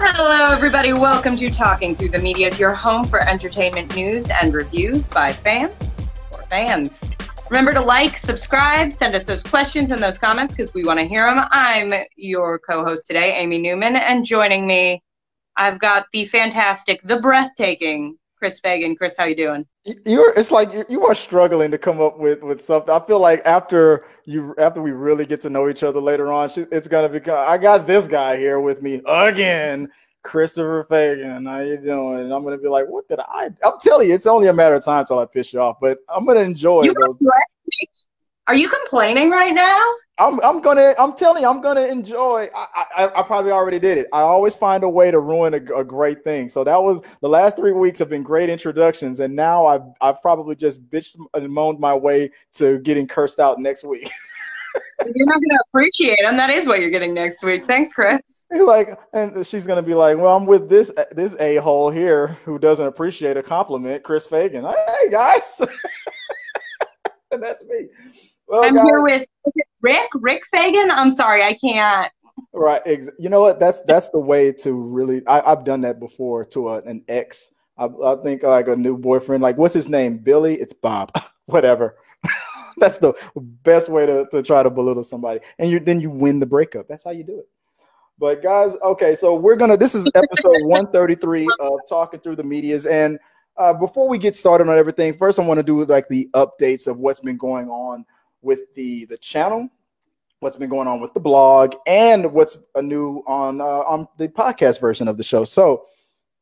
Hello, everybody. Welcome to Talking Through the Medias, your home for entertainment news and reviews by fans for fans. Remember to like, subscribe, send us those questions and those comments because we want to hear them. I'm your co-host today, Amy Newman, and joining me, I've got the fantastic, the breathtaking Chris Fagan. Chris, how you doing? It's like you are struggling to come up with something. I feel like after we really get to know each other later on, it's gonna become. I got this guy here with me again, Christopher Fagan. How you doing? And I'm gonna be like, what did I? I'm telling you, it's only a matter of time till I piss you off. But I'm gonna enjoy those. Are you complaining right now? I'm telling you, I'm gonna enjoy. I probably already did it. I always find a way to ruin a great thing. So that was the last 3 weeks have been great introductions, and now I've probably just bitched and moaned my way to getting cursed out next week. You're not gonna appreciate them. That is what you're getting next week. Thanks, Chris. And she's gonna be like, well, I'm with this a-hole here who doesn't appreciate a compliment, Chris Fagan. Hey guys, and that's me. Well, I'm here with is it Rick Fagan. I'm sorry, I can't. Right, you know what? That's the way to really. I've done that before to an ex. I think like a new boyfriend. Like, what's his name? Billy? It's Bob. Whatever. That's the best way to try to belittle somebody, and then you win the breakup. That's how you do it. But guys, okay, so this is episode 133 of Talking Through the Medias, and before we get started on everything, first I want to do like the updates of what's been going on with the channel, what's been going on with the blog, and what's new on the podcast version of the show. So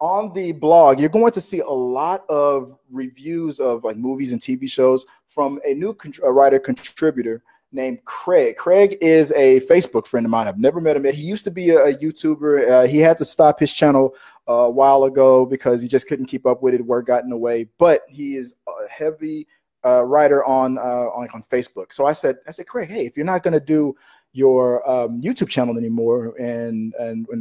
on the blog, you're going to see a lot of reviews of like movies and TV shows from a new writer contributor named Craig. Craig is a Facebook friend of mine. I've never met him yet. He used to be a YouTuber. He had to stop his channel a while ago because he just couldn't keep up with it. Work got in the way, but he is a heavy writer on Facebook. So I said, Craig, hey, if you're not going to do your YouTube channel anymore and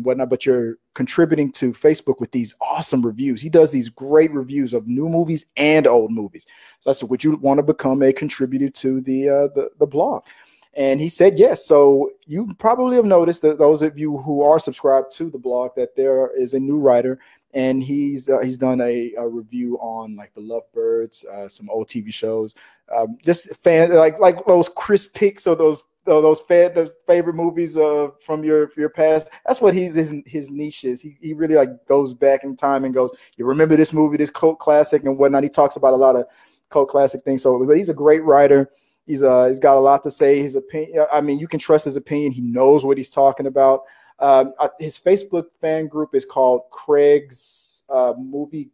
whatnot, but you're contributing to Facebook with these awesome reviews. He does these great reviews of new movies and old movies. So I said, would you want to become a contributor to the blog? And he said yes. So you probably have noticed that those of you who are subscribed to the blog that there is a new writer. And he's done a review on like the Lovebirds, some old TV shows, just like those Chris picks or those favorite movies from your past. That's what his niche is. He really like goes back in time and goes, you remember this movie, this cult classic and whatnot. He talks about a lot of cult classic things. So, but he's a great writer. He's got a lot to say. His opinion. I mean, you can trust his opinion. He knows what he's talking about. His Facebook fan group is called Craig's Movie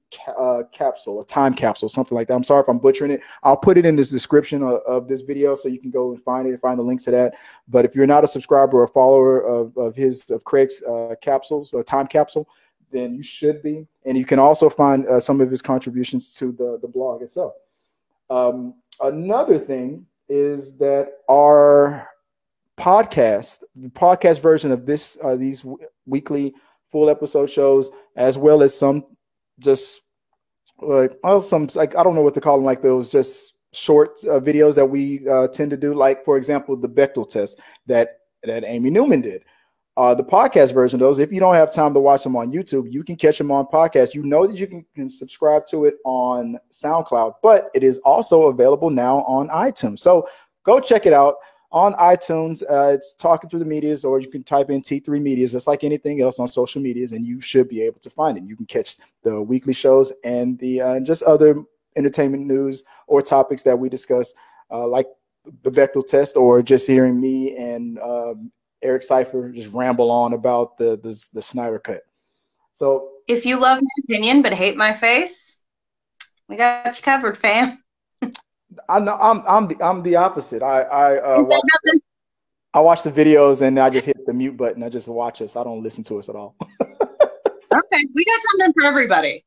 Capsule, a time capsule, something like that. I'm sorry if I'm butchering it. I'll put it in this description of this video so you can go and find the links to that. But if you're not a subscriber or a follower of Craig's capsules or time capsule, then you should be. And you can also find some of his contributions to the blog itself. Another thing is that our the podcast version of these weekly full episode shows, as well as some just like some like I don't know what to call them, like those just short videos that we tend to do, like for example the Bechdel test that Amy Newman did. The podcast version of those, if you don't have time to watch them on YouTube, you can catch them on podcast. You know that you can subscribe to it on SoundCloud, but it is also available now on iTunes. So go check it out. On iTunes, it's Talking Through the Medias, or you can type in T3Medias, just like anything else on social medias, and you should be able to find it. You can catch the weekly shows and the just other entertainment news or topics that we discuss, like the Bechdel test, or just hearing me and Eric Cypher just ramble on about the Snyder Cut. So, if you love my opinion but hate my face, we got you covered, fam. I'm the opposite. I watch the videos and I just hit the mute button. I just watch us. I don't listen to us at all. Okay, we got something for everybody.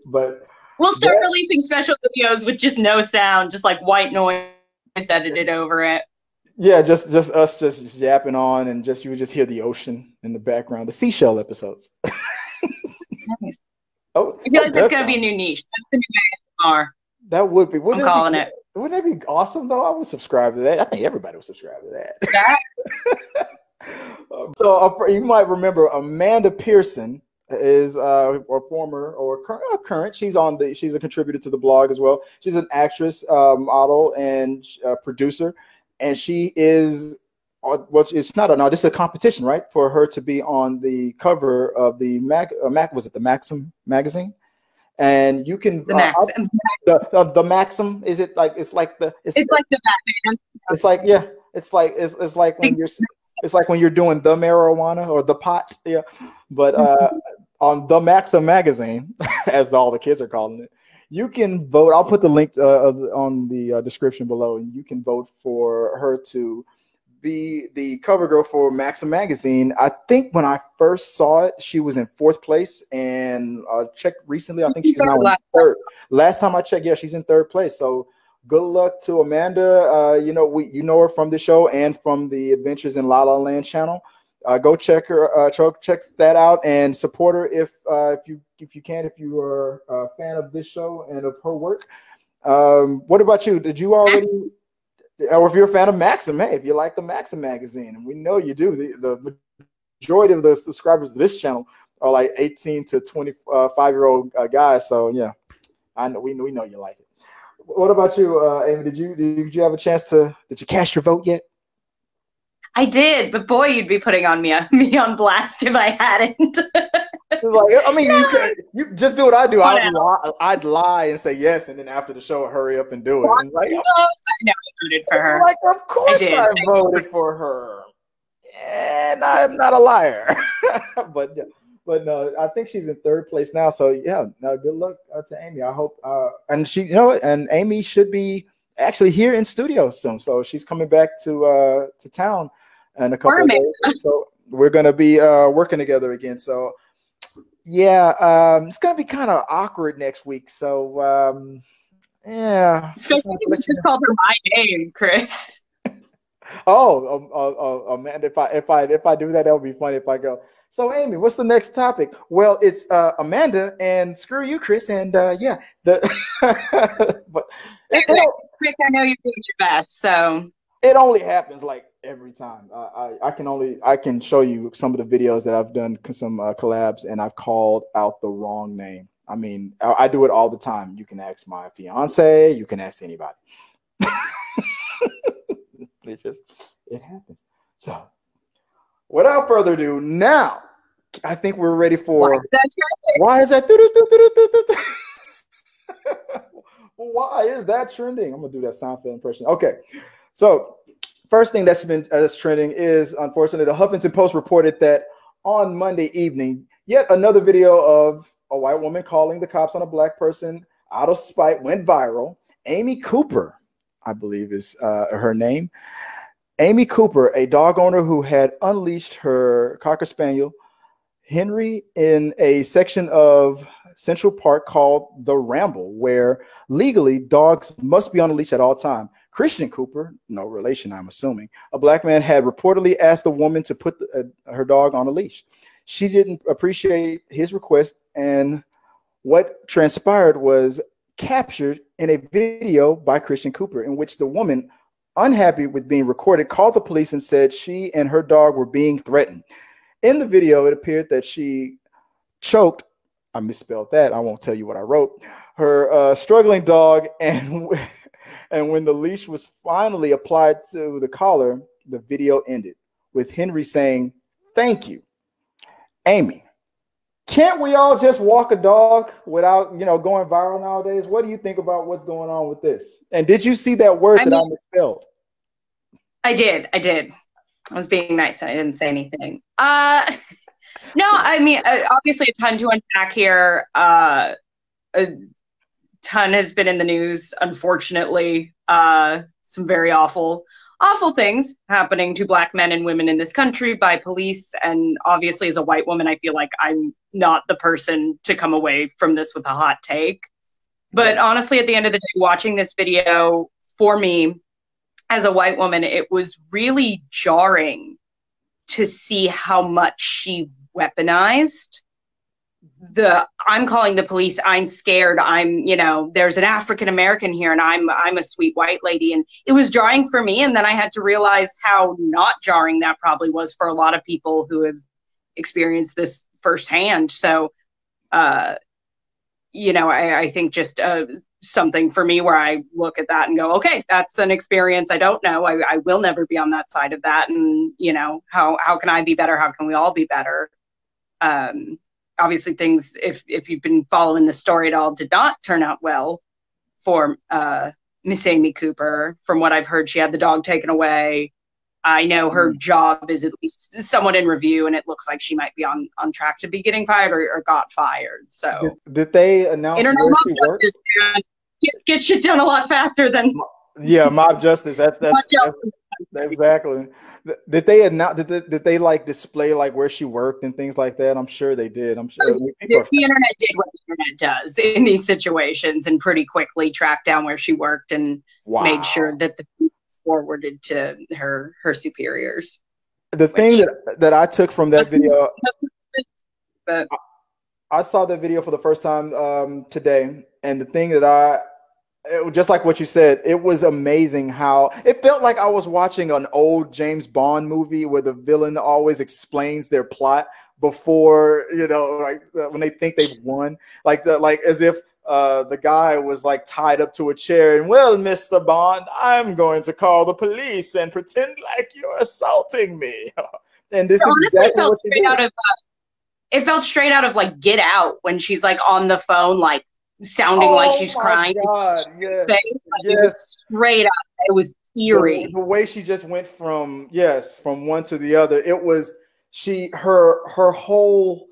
But we'll start releasing special videos with just no sound, just like white noise edited over it. Yeah, just us just yapping on, and you would just hear the ocean in the background, the seashell episodes. Nice. I feel like that's gonna be a new niche. That's the new ASMR. That would be. I'm calling it. Wouldn't that be awesome, though? I would subscribe to that. I think everybody would subscribe to that. So you might remember Amanda Pierson is or former or current. She's a contributor to the blog as well. She's an actress, model, and producer, and she is. Well, it's not this is a competition, right, for her to be on the cover of the was it the Maxim magazine? And you can the Maxim, is it like it's like the Batman. It's like it's like when you're doing the marijuana or the pot, yeah. But on the Maxim magazine, as all the kids are calling it, you can vote. I'll put the link on the description below, and you can vote for her to be the cover girl for Maxim magazine. I think when I first saw it, she was in 4th place, and checked recently. I think she's now in 3rd. Last time I checked, yeah, she's in 3rd place. So good luck to Amanda. You know her from the show and from the Adventures in La La Land channel. Go check her, check that out, and support her if you can, if you are a fan of this show and of her work. What about you? Did you already? Or if you're a fan of Maxim, hey, if you like the Maxim magazine, and we know you do, the majority of the subscribers to this channel are like 18 to 25-year-old guys. So yeah, I know we know you like it. What about you, Amy? Did you have a chance did you cast your vote yet? I did, but boy, you'd be putting me on blast if I hadn't. I mean, you just do what I do. I'd lie and say yes, and then after the show, hurry up and do it. And I voted for her. Like, of course I voted for her, and I'm not a liar. but no, I think she's in 3rd place now. So yeah, no, good luck to Amy. I hope, and she, and Amy should be actually here in studio soon. So she's coming back to town in a couple of days. So we're gonna be working together again. So. Yeah, it's gonna be kind of awkward next week. So, yeah. Especially if you just called her my name, Chris. Amanda, if I do that, that would be funny if I go. So, Amy, what's the next topic? Well, it's Amanda, and screw you, Chris, and yeah. But Chris, I know you're doing your best, so it only happens like every time. I can show you some of the videos that I've done, some collabs, and I've called out the wrong name. I mean, I do it all the time. You can ask my fiance, you can ask anybody. It happens. So without further ado, now I think we're ready for why is that why is that trending? I'm gonna do that Seinfeld impression. Okay, so first thing that's trending is, unfortunately, the Huffington Post reported that on Monday evening, yet another video of a white woman calling the cops on a black person out of spite went viral. Amy Cooper, I believe is her name. Amy Cooper, a dog owner who had unleashed her Cocker Spaniel, Henry, in a section of Central Park called The Ramble, where legally dogs must be on a leash at all times. Christian Cooper, no relation, I'm assuming, a black man, had reportedly asked the woman to put her dog on a leash. She didn't appreciate his request, and what transpired was captured in a video by Christian Cooper, in which the woman, unhappy with being recorded, called the police and said she and her dog were being threatened. In the video, it appeared that she choked, I misspelled that, I won't tell you what I wrote, her struggling dog, and when the leash was finally applied to the collar, the video ended with Henry saying, "Thank you." Amy, can't we all just walk a dog without, going viral nowadays? What do you think about what's going on with this? And did you see that word I misspelled? I did. I was being nice. I didn't say anything. No, I mean, obviously a ton to unpack here. A ton has been in the news, unfortunately. Some very awful things happening to black men and women in this country by police. And obviously, as a white woman, I feel like I'm not the person to come away from this with a hot take. But honestly, at the end of the day, watching this video, for me, as a white woman, it was really jarring to see how much she weaponized I'm calling the police, I'm scared, there's an African American here and I'm a sweet white lady. And it was jarring for me. And then I had to realize how not jarring that probably was for a lot of people who have experienced this firsthand. So, you know, I think just something for me where I look at that and go, okay, that's an experience I don't know. I will never be on that side of that. And, you know, how can I be better? How can we all be better? Obviously things, if you've been following the story at all, did not turn out well for Miss Amy Cooper. From what I've heard, she had the dog taken away. I know her job is at least somewhat in review, and it looks like she might be on track to be getting fired or got fired. So did they announce internet where mob she worked? justice get shit done a lot faster than mob justice. That's exactly. Did they announce? Did they like display like where she worked and things like that? I'm sure they did. I'm sure the internet did what the internet does in these situations, and pretty quickly tracked down where she worked and made sure that the police forwarded to her superiors. The thing that I took from that video, but I saw that video for the first time today, and the thing that it was just like what you said. It was amazing how it felt like I was watching an old James Bond movie where the villain always explains their plot before, you know, like when they think they've won, like as if the guy was like tied up to a chair and, well, Mr. Bond, I'm going to call the police and pretend like you're assaulting me. And this is exactly what you did. It felt straight out of like Get Out when she's like on the phone, like sounding like she's crying. God, yes. Yes. Straight up. It was eerie. The way she just went from one to the other. It was her whole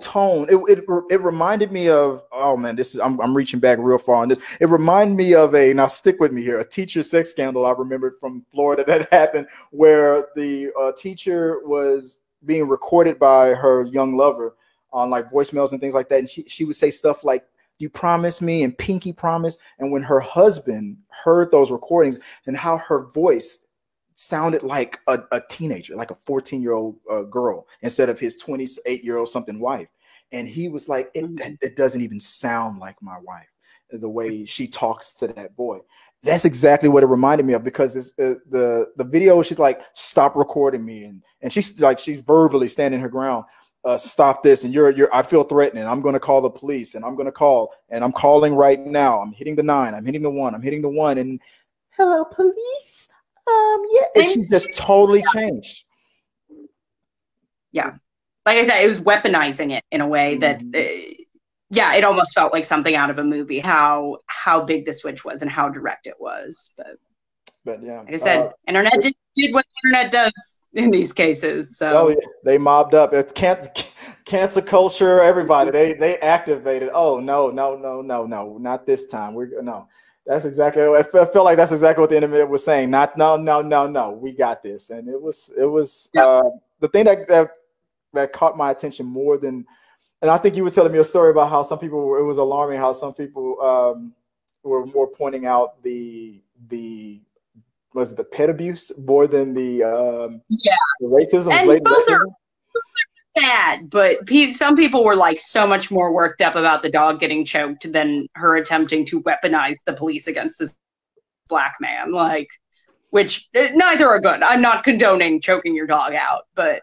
tone. It reminded me of, oh man, I'm reaching back real far on this. It reminded me of now stick with me here, a teacher sex scandal I remembered from Florida that happened where the teacher was being recorded by her young lover on like voicemails and things like that. And she would say stuff like, "You promised me," and "pinky promise." And when her husband heard those recordings and how her voice sounded like a teenager, like a 14-year-old girl, instead of his 28-year-old something wife. And he was like, it doesn't even sound like my wife, the way she talks to that boy. That's exactly what it reminded me of, because it's the video, she's like, "Stop recording me." And she's verbally standing her ground. "Stop this, and I feel threatening. I'm going to call the police, and I'm going to call, and I'm calling right now. I'm hitting the 9, I'm hitting the 1, I'm hitting the 1, and hello, police. Yeah." And she just totally changed. Yeah. Like I said, it was weaponizing it in a way that, it almost felt like something out of a movie, how big the switch was and how direct it was. But yeah, like I said, internet did what the internet does in these cases. So they mobbed up. It's cancel culture. Everybody, they activated. Oh no, not this time. That's exactly. I felt like that's exactly what the internet was saying. No. We got this, and it was the thing that caught my attention more than. And I think you were telling me a story about how some people it was alarming how some people were more pointing out the pet abuse more than the racism. And both are bad, but some people were like so much more worked up about the dog getting choked than her attempting to weaponize the police against this black man. Like, which neither are good. I'm not condoning choking your dog out, but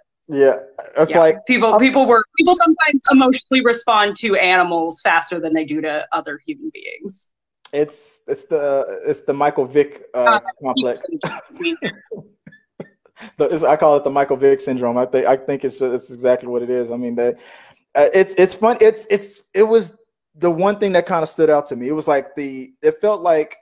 like people sometimes emotionally respond to animals faster than they do to other human beings. It's the Michael Vick complex. I call it the Michael Vick syndrome. I think it's exactly what it is. I mean, it's fun. It was the one thing that kind of stood out to me. It was like it felt like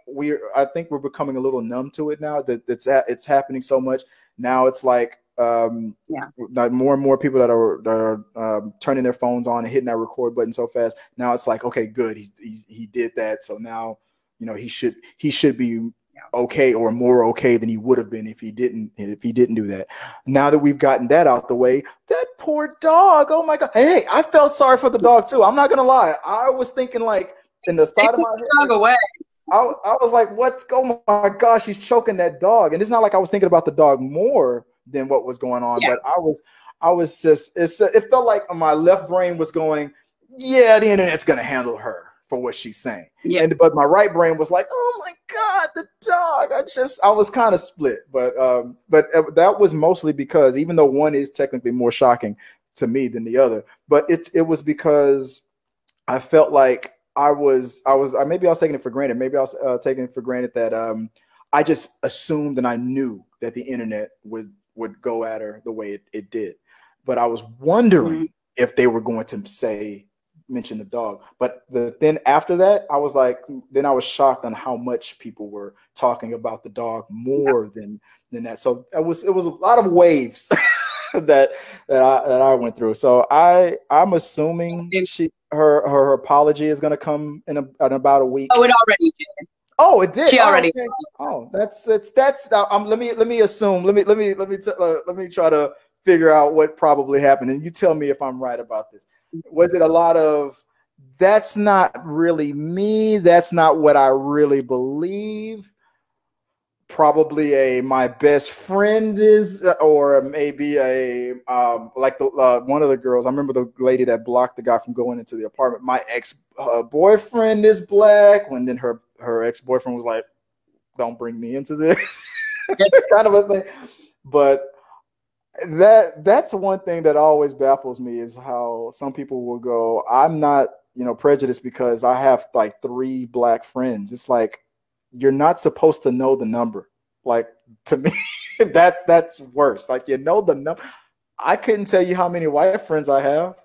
I think we're becoming a little numb to it now that it's happening so much. Now it's like more and more people that are turning their phones on and hitting that record button so fast. Now it's like, okay, good, he did that, so now he should be okay, or more okay than he would have been if he didn't do that. Now that we've gotten that out the way, that poor dog, oh my god. Hey, I felt sorry for the dog too. I'm not gonna lie. I was thinking, like, in the side of my head, dog away. I was like, oh my gosh, he's choking that dog. And it's not like I was thinking about the dog more than what was going on, but I was just, it felt like my left brain was going, the internet's gonna handle her for what she's saying. Yeah. But my right brain was like, oh my God, the dog. I was kind of split, but that was mostly because even though one is technically more shocking to me than the other, but it was because I felt like maybe I was taking it for granted. Maybe I was taking it for granted that I just assumed and I knew that the internet would go at her the way it did. But I was wondering if they were going to mention the dog. But then after that, I was shocked on how much people were talking about the dog more than that. So it was a lot of waves that I went through. So I'm assuming her apology is going to come in about a week. Oh, it already did. Oh, it did. She already. Okay. Oh, that's. Let me assume. Let me try to figure out what probably happened, and you tell me if I'm right about this. Was it a lot of that's not really me? That's not what I really believe. Probably my best friend is, or maybe like one of the girls. I remember the lady that blocked the guy from going into the apartment. My ex boyfriend is black. When then her ex boyfriend was like, "Don't bring me into this," kind of a thing. But that's one thing that always baffles me is how some people will go, "I'm not, prejudiced because I have like 3 black friends." It's like, you're not supposed to know the number. Like, to me, that's worse. Like, the number. I couldn't tell you how many white friends I have.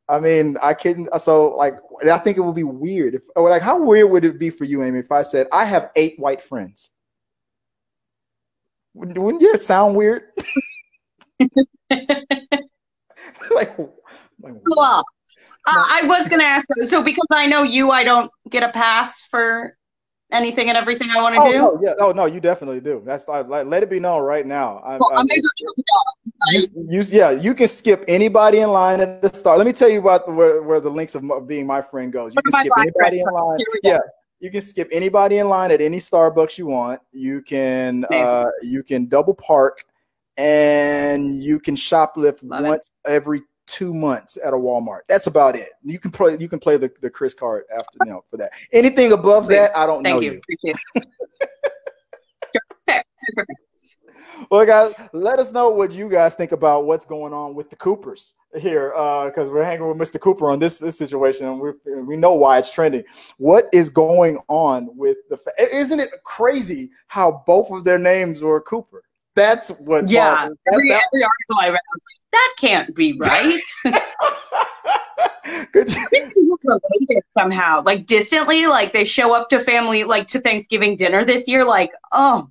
I mean, I couldn't. So, like, I think it would be weird. How weird would it be for you, Amy, if I said I have 8 white friends? Wouldn't it sound weird? Well, I was going to ask that. So because I know you, I don't get a pass for anything and everything I want to do. No, yeah. Oh no, you definitely do. That's like let it be known right now. I'm gonna go check it out. You can skip anybody in line at the start. Let me tell you about where the links of being my friend goes. You can skip anybody in line. Yeah, you can skip anybody in line at any Starbucks you want. You can double park, and you can shoplift once every 2 months at a Walmart. That's about it. You can play the Chris card after for that. Anything above that, I don't know. Thank you. Appreciate it. Well, guys, let us know what you guys think about what's going on with the Coopers here, because we're hanging with Mr. Cooper on this situation, and we know why it's trending. What is going on with isn't it crazy how both of their names were Cooper? That's what. Yeah. Every article I read, I was like, that can't be right. Could you related somehow, like distantly, like they show up to family, like to Thanksgiving dinner this year, like, oh,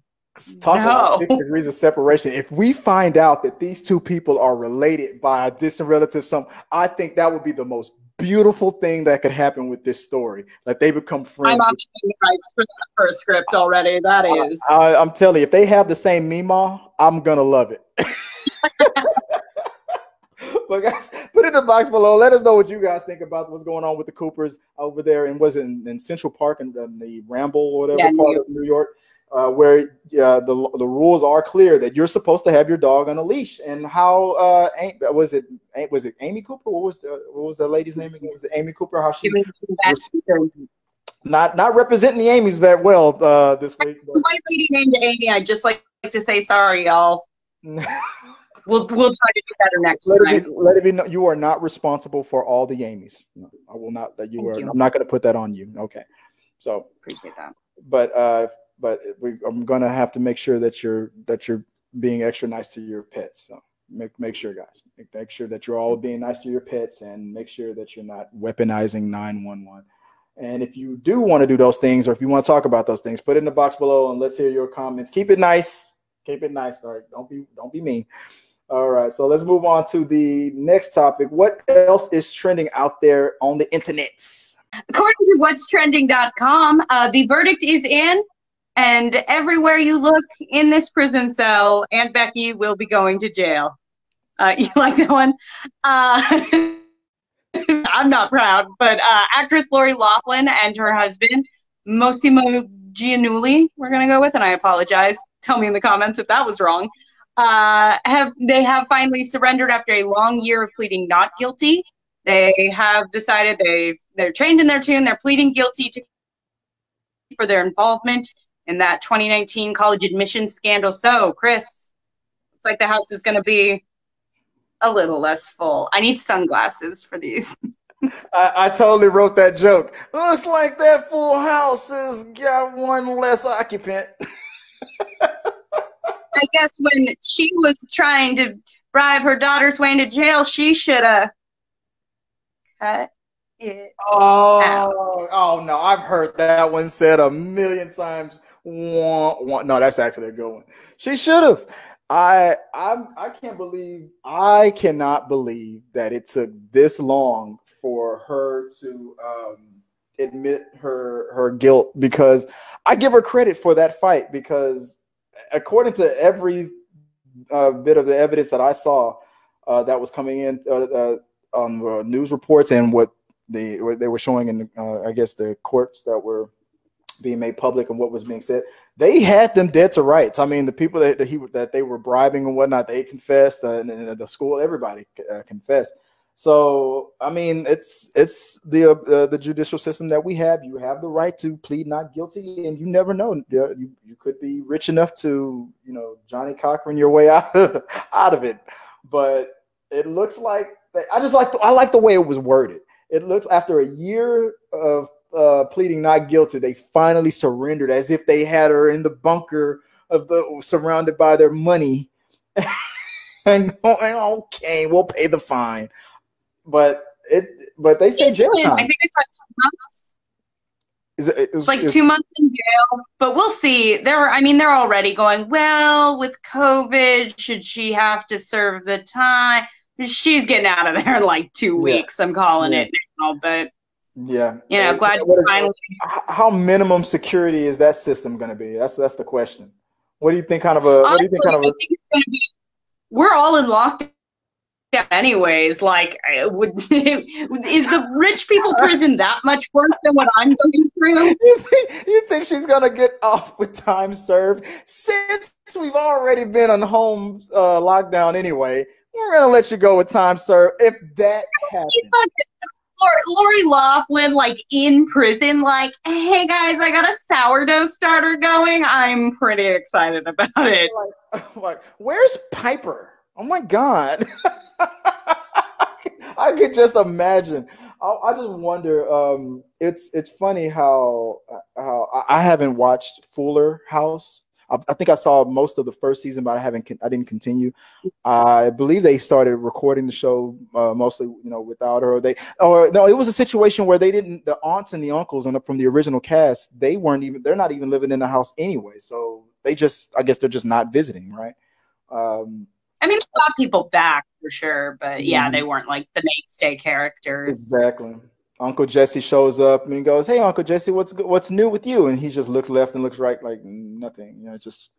talk about 6 degrees of separation. If we find out that these 2 people are related by a distant relative, I think that would be the most beautiful thing that could happen with this story. Like they become friends. I'm optioning rights for that first script already. That is. I'm telling you, if they have the same Meemaw, I'm gonna love it. But guys, put it in the box below. Let us know what you guys think about what's going on with the Coopers over there, and was it in Central Park and the Ramble or whatever part of New York, where the rules are clear that you're supposed to have your dog on a leash. And how was it Amy Cooper? What was the lady's name again? Was it Amy Cooper? How she not representing the Amy's very well this week. The white lady named Amy. I'd just like to say sorry, y'all. We'll try to do better next time. Let it be known, you are not responsible for all the Amy's. No, I will not. I'm not going to put that on you. Okay, so appreciate that. But I'm going to have to make sure that you're being extra nice to your pets. So make sure, guys. Make sure that you're all being nice to your pets, and make sure that you're not weaponizing 911. And if you do want to do those things, or if you want to talk about those things, put it in the box below and let's hear your comments. Keep it nice. Keep it nice. All right. Don't be mean. All right, so let's move on to the next topic. What else is trending out there on the internets? According to whatstrending.com, the verdict is in, and everywhere you look in this prison cell, Aunt Becky will be going to jail. You like that one? I'm not proud, but actress Lori Loughlin and her husband, Massimo Giannulli, we're going to go with, and I apologize. Tell me in the comments if that was wrong. They have finally surrendered after a long year of pleading not guilty. They have decided they've they're changing their tune. They're pleading guilty for their involvement in that 2019 college admissions scandal. So, Chris, it's like the house is going to be a little less full. I need sunglasses for these. I totally wrote that joke. Looks like that full house has got one less occupant. I guess when she was trying to bribe her daughter's way into jail, she should have cut it out. Oh no, I've heard that one said a million times. No, that's actually a good one. She should have. I cannot believe that it took this long for her to admit her guilt, because I give her credit for that fight, because according to every bit of the evidence that I saw that was coming in on the news reports and what they were showing in I guess the courts that were being made public and what was being said, they had them dead to rights. I mean, the people that they were bribing and whatnot, they confessed, and the school, everybody confessed. So I mean, it's the judicial system that we have. You have the right to plead not guilty, and you never know. You could be rich enough to, you know, Johnny Cochran your way out of it. But it looks like I like the way it was worded. It looks, after a year of pleading not guilty, they finally surrendered, as if they had her in the bunker surrounded by their money, and going, okay, we'll pay the fine. But they say jail time. I think it's like 2 months. It's like 2 months in jail, but we'll see. They're already going, well, with COVID, should she have to serve the time? She's getting out of there in like 2 weeks. I'm calling it now, but yeah, you know, glad she's finally. How minimum security is that system going to be? That's the question. What do you think? I think it's going to be. We're all in lockdown. Yeah, anyways, like, is the rich people prison that much worse than what I'm going through? You think she's gonna get off with time served? Since we've already been on home lockdown anyway, we're gonna let you go with time served. If that happens, Lori Loughlin, like, in prison, like, hey guys, I got a sourdough starter going. I'm pretty excited about it. Like, where's Piper? Oh my God. I could just imagine. I just wonder. It's funny how I haven't watched Fuller House. I think I saw most of the first season, but I didn't continue. I believe they started recording the show mostly, you know, without her. No, it was a situation where the aunts and the uncles from the original cast, they're not even living in the house anyway. So I guess they're just not visiting, right? I mean, a lot of people back for sure, but yeah, they weren't like the mainstay characters. Exactly. Uncle Jesse shows up and he goes, "Hey, Uncle Jesse, what's new with you?" And he just looks left and looks right, like nothing. You know, just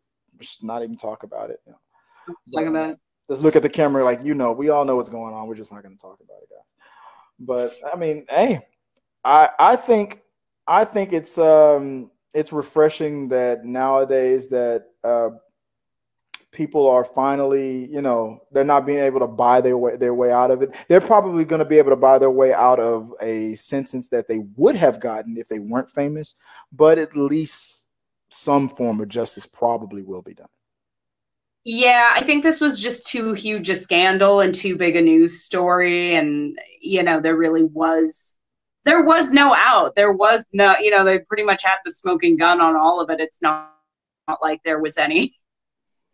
not even talk about it. You know. Talk about it. Just look at the camera, like, you know, we all know what's going on. We're just not going to talk about it, guys. But I mean, hey, I think it's refreshing that nowadays that people are finally, you know, they're not being able to buy their way out of it. They're probably going to be able to buy their way out of a sentence that they would have gotten if they weren't famous, but at least some form of justice probably will be done. Yeah, I think this was just too huge a scandal and too big a news story. And, you know, there was no out. There was no, you know, they pretty much had the smoking gun on all of it. It's not like there was any,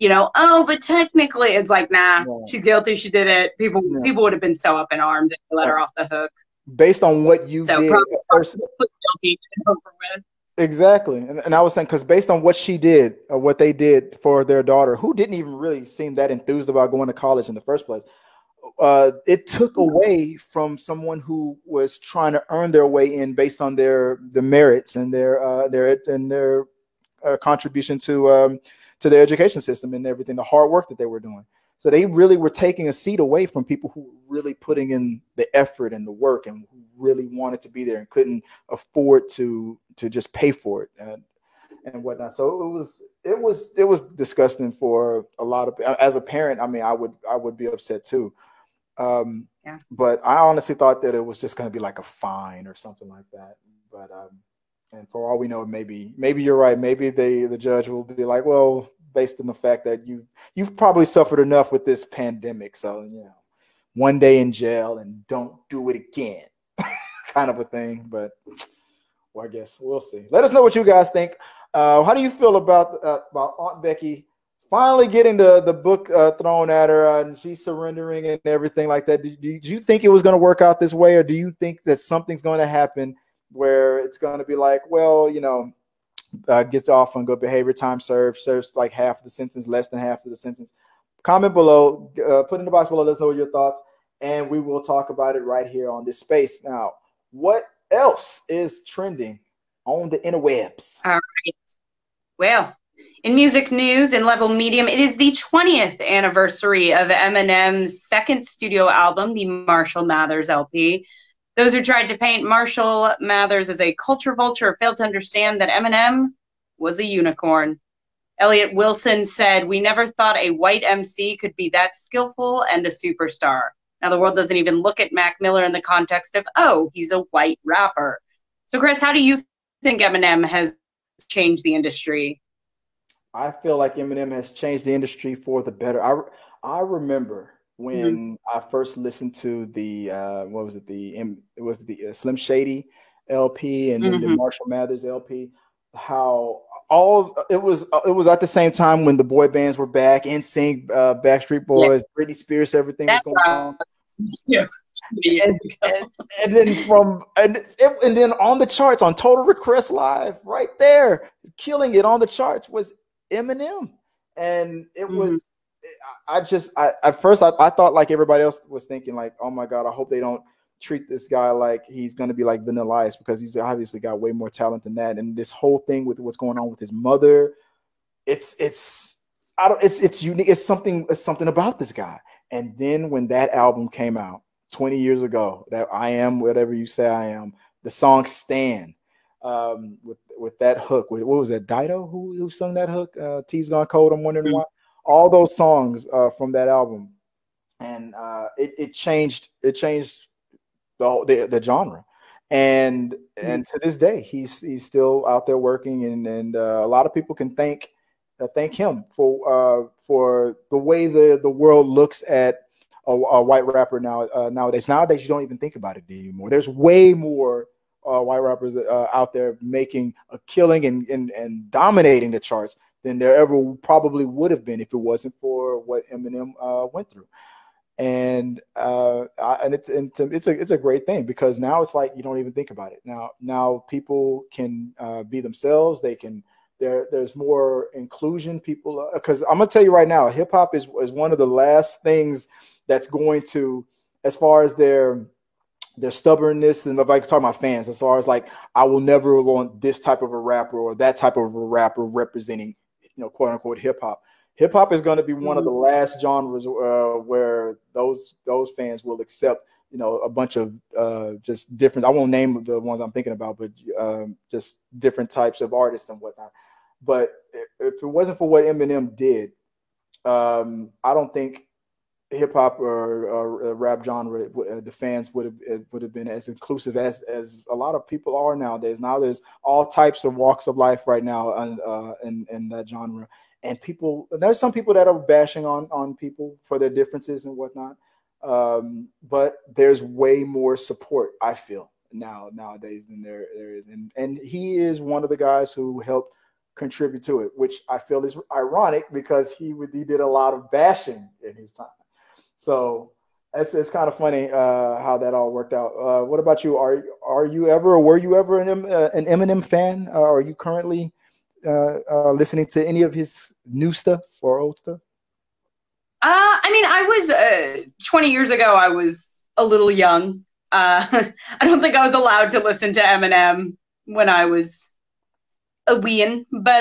you know, oh, but technically it's like, nah, she's guilty. She did it. People would have been so up in arms if they let her off the hook. Based on what you did. Guilty over with. Exactly. And I was saying, because based on what she did, or what they did for their daughter, who didn't even really seem that enthused about going to college in the first place, it took away from someone who was trying to earn their way in based on the merits and their contribution to their education system and everything, the hard work that they were doing. So they really were taking a seat away from people who were really putting in the effort and the work and who really wanted to be there and couldn't afford to just pay for it and whatnot. So it was disgusting for a lot of, as a parent. I mean, I would be upset too. Yeah. But I honestly thought that it was just going to be like a fine or something like that. But and for all we know, maybe you're right. Maybe the judge will be like, well, based on the fact that you've probably suffered enough with this pandemic, so one day in jail and don't do it again, kind of a thing. But well, I guess we'll see. Let us know what you guys think. How do you feel about Aunt Becky finally getting the book thrown at her and she's surrendering and everything like that? Did you think it was going to work out this way, or do you think that something's going to happen where it's going to be like, well, gets off on good behavior, time served, serves like half the sentence, less than half of the sentence? Comment below, put in the box below, let us know your thoughts, and we will talk about it right here on this space. Now, what else is trending on the interwebs? All right. Well, in music news in Level Medium, it is the 20th anniversary of Eminem's second studio album, the Marshall Mathers LP. Those who tried to paint Marshall Mathers as a culture vulture failed to understand that Eminem was a unicorn. Elliot Wilson said, "We never thought a white MC could be that skillful and a superstar." Now, the world doesn't even look at Mac Miller in the context of, oh, he's a white rapper. So, Chris, how do you think Eminem has changed the industry? I feel like Eminem has changed the industry for the better. I remember when I first listened to the Slim Shady LP and then the Marshall Mathers LP, how it was at the same time when the boy bands were back, NSYNC, Backstreet Boys, Britney Spears, everything was going on. Yeah. And then on the charts on Total Request Live, right there, killing it on the charts was Eminem. And it was at first I thought like everybody else was thinking, like, oh my God, I hope they don't treat this guy like he's going to be like Vanilla Ice, because he's obviously got way more talent than that. And this whole thing with what's going on with his mother, it's unique. It's something about this guy. And then when that album came out 20 years ago, that I Am Whatever You Say I Am, the song Stan, with that hook, what was that, Dido who sung that hook? T's Gone Cold, I'm Wondering Why. All those songs from that album, and it changed the genre, and to this day he's still out there working, and a lot of people can thank him for the way the world looks at a white rapper nowadays. Nowadays you don't even think about it anymore. There's way more white rappers out there making a killing and dominating the charts than there ever probably would have been if it wasn't for what Eminem went through. And it's a great thing, because now it's like you don't even think about it. Now people can be themselves. They can. There's more inclusion. People, because I'm gonna tell you right now, hip hop is one of the last things that's going to, as far as their stubbornness, and if I can talk about fans, as far as like, I will never want this type of a rapper or that type of a rapper representing, quote unquote hip hop. Hip hop is going to be one of the last genres where those fans will accept, a bunch of just different. I won't name the ones I'm thinking about, but just different types of artists and whatnot. But if it wasn't for what Eminem did, I don't think hip hop or rap genre, the fans would have been as inclusive as a lot of people are nowadays. Now there's all types of walks of life right now in that genre. And there's some people that are bashing on people for their differences and whatnot. But there's way more support, I feel, nowadays than there is. And he is one of the guys who helped contribute to it, which I feel is ironic, because he did a lot of bashing in his time. So it's kind of funny how that all worked out. What about you? Are you ever, or were you ever an Eminem fan? Are you currently listening to any of his new stuff or old stuff? I mean, I was 20 years ago, I was a little young. I don't think I was allowed to listen to Eminem when I was a wean, but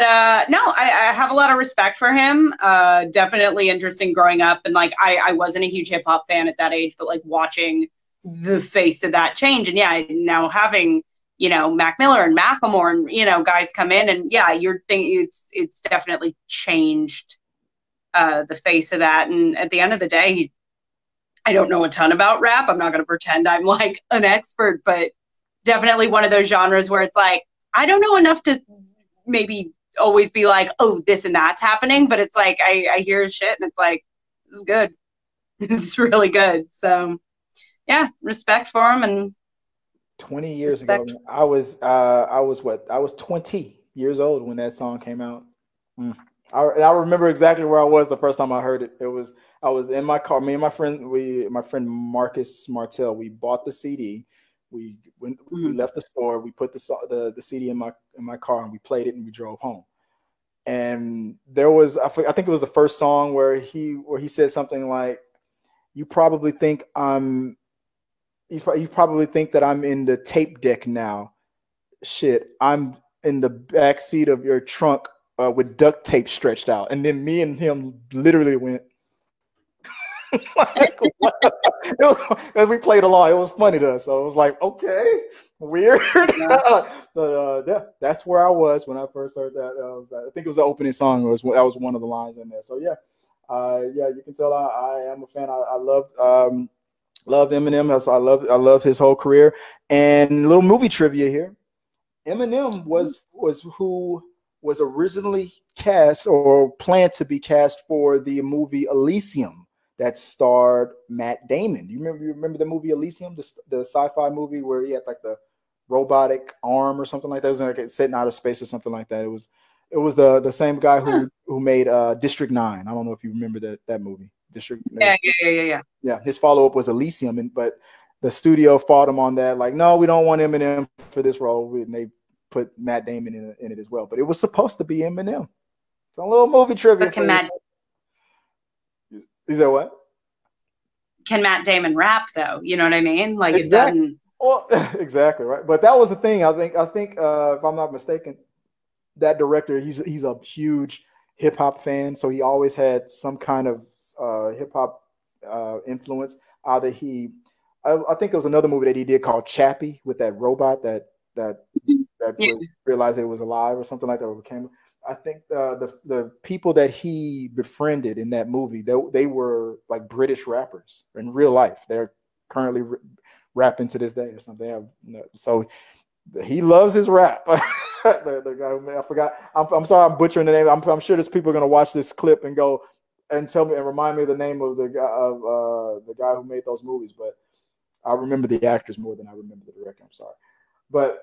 no, I have a lot of respect for him. Definitely interesting growing up, and like I wasn't a huge hip hop fan at that age, but like watching the face of that change, and yeah, now having Mac Miller and Macklemore and guys come in, and yeah, you're thinking it's definitely changed the face of that. And at the end of the day, I don't know a ton about rap. I'm not going to pretend I'm like an expert, but definitely one of those genres where it's like, I don't know enough to maybe always be like, oh, this and that's happening. But it's like, I hear shit and it's like, this is good. This is really good. So yeah, respect for him. And 20 years ago, I was 20 years old when that song came out. I remember exactly where I was the first time I heard it. I was in my car. Me and my friend Marcus Martel. We bought the CD. We left the store. We put the CD in my car and we played it and we drove home. And there was I think it was the first song where he said something like, "You probably think you probably think that I'm in the tape deck now. Shit, I'm in the back seat of your trunk with duct tape stretched out." And then me and him literally went. As we played along, it was funny to us. So it was like, okay, weird. But yeah, that's where I was when I first heard that. I think it was the opening song. That was one of the lines in there. So yeah, you can tell I am a fan. I love Eminem. I love his whole career. And a little movie trivia here: Eminem was who was originally cast or planned to be cast for the movie Elysium that starred Matt Damon. You remember the movie Elysium, the sci-fi movie where he had like the robotic arm or something like that? It was like set in outer space or something like that. It was the same guy who made District 9. I don't know if you remember that movie. Yeah. His follow-up was Elysium, but the studio fought him on that. Like, no, we don't want Eminem for this role. And they put Matt Damon in it as well. But it was supposed to be Eminem. So a little movie trivia. Is that what? Can Matt Damon rap though? You know what I mean? Like exactly. It doesn't. Well, exactly right. But that was the thing. I think if I'm not mistaken, that director he's a huge hip hop fan, so he always had some kind of hip hop influence. Either I think there was another movie that he did called Chappie with that robot that realized it was alive or something like that. Or became. I think the people that he befriended in that movie, they were like British rappers in real life. They're currently rapping to this day or something. So he loves his rap. the guy, I forgot. I'm sorry, I'm butchering the name. I'm sure there's people going to watch this clip and go and tell me and remind me of the name of the guy who made those movies. But I remember the actors more than I remember the director. I'm sorry, but.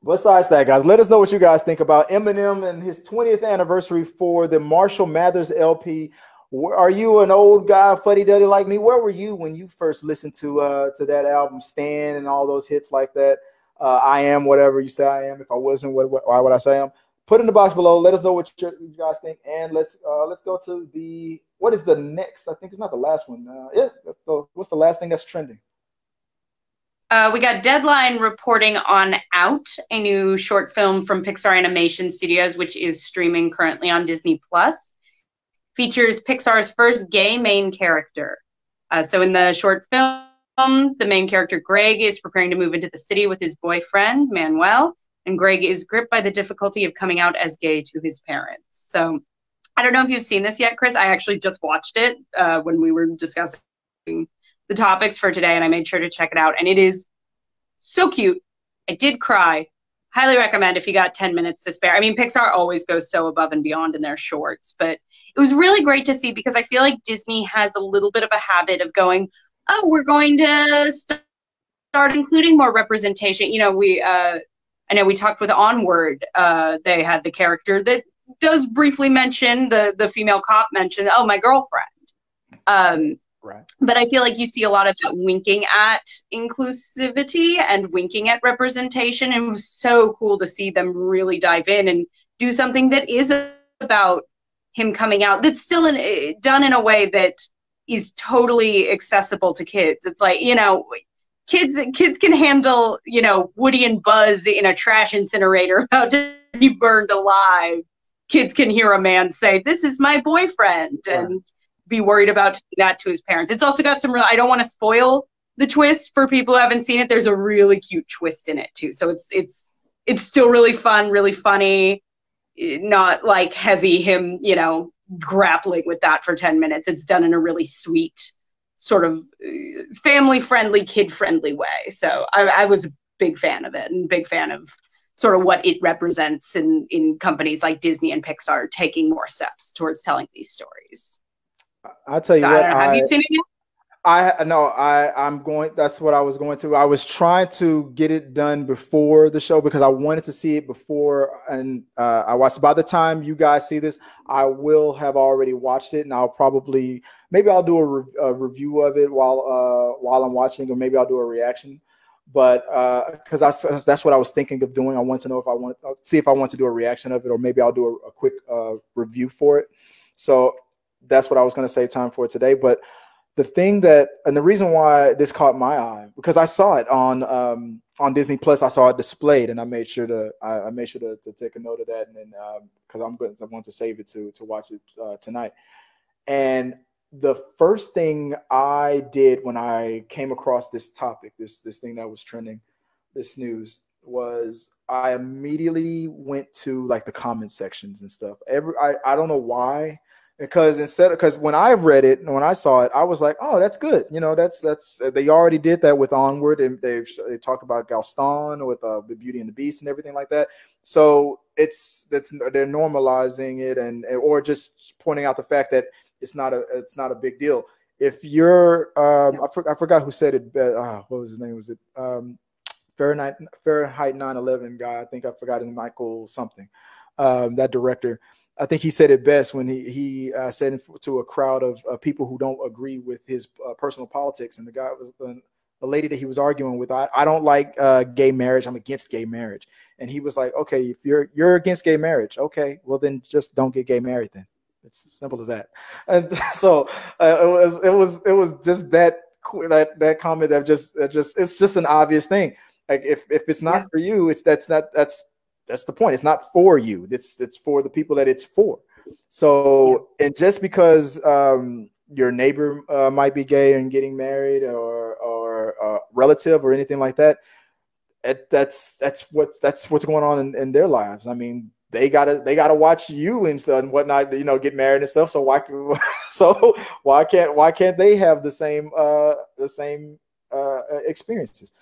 Besides that, guys, let us know what you guys think about Eminem and his 20th anniversary for the Marshall Mathers LP. Are you an old guy, fuddy-duddy like me? Where were you when you first listened to that album, Stan, and all those hits like that? I am whatever you say I am. If I wasn't, why would I say I am? Put in the box below. Let us know what you guys think, and let's go to what is the next? I think it's not the last one. What's the last thing that's trending? We got Deadline reporting on Out, a new short film from Pixar Animation Studios, which is streaming currently on Disney+. Features Pixar's first gay main character. So in the short film, the main character, Greg, is preparing to move into the city with his boyfriend, Manuel, and Greg is gripped by the difficulty of coming out as gay to his parents. So I don't know if you've seen this yet, Chris. I actually just watched it when we were discussing the topics for today, and I made sure to check it out. And it is so cute. I did cry. Highly recommend if you got 10 minutes to spare. I mean, Pixar always goes so above and beyond in their shorts, but it was really great to see because I feel like Disney has a little bit of a habit of going, oh, we're going to start including more representation. You know, I know we talked with Onward. They had the character that does briefly mention the female cop mentioned, oh, my girlfriend. Right. But I feel like you see a lot of that winking at inclusivity and winking at representation. And it was so cool to see them really dive in and do something that is about him coming out that's still done in a way that is totally accessible to kids. It's like, you know, kids can handle, you know, Woody and Buzz in a trash incinerator about to be burned alive. Kids can hear a man say, "This is my boyfriend," and be worried about doing that to his parents. It's also got some real, I don't want to spoil the twist for people who haven't seen it. There's a really cute twist in it too. So it's still really fun, really funny, not like heavy him, you know, grappling with that for 10 minutes. It's done in a really sweet sort of family friendly, kid friendly way. So I was a big fan of it, and big fan of sort of what it represents in companies like Disney and Pixar taking more steps towards telling these stories. I'll tell you so what, I don't know, have you seen it yet? I'm going. That's what I was going to. I was trying to get it done before the show because I wanted to see it before, and I watched. By the time you guys see this, I will have already watched it, and I'll probably maybe I'll do a review of it while I'm watching, or maybe I'll do a reaction. But because that's what I was thinking of doing. I want to know if I want see if I want to do a reaction of it, or maybe I'll do a quick review for it. So that's what I was going to save time for today, but. The thing that, and the reason why this caught my eye, because I saw it on Disney Plus, I saw it displayed, and I made sure to take a note of that, and then because I want to save it to watch it tonight. And the first thing I did when I came across this topic, this thing that was trending, this news, was I immediately went to like the comment sections and stuff. I don't know why. Because when I read it and when I saw it, I was like, oh, that's good. You know, that's they already did that with Onward, and they talked about Gaston with the Beauty and the Beast and everything like that. So they're normalizing it or just pointing out the fact that it's not a big deal. If you're I forgot who said it. What was his name? Was it Fahrenheit 9/11 guy? I think I forgot his Michael something. That director. I think he said it best when he said to a crowd of people who don't agree with his personal politics. And the guy was the lady that he was arguing with. I don't like gay marriage. I'm against gay marriage. And he was like, okay, if you're against gay marriage, okay, well then just don't get gay married then. It's as simple as that. And so it was just that comment that just it's just an obvious thing. Like if it's not for you, that's the point. It's not for you. It's for the people that it's for. So, and just because your neighbor might be gay and getting married, or a relative or anything like that, that's what's going on in their lives. I mean, they gotta watch you and whatnot, get married and stuff. So why can't they have the same experiences?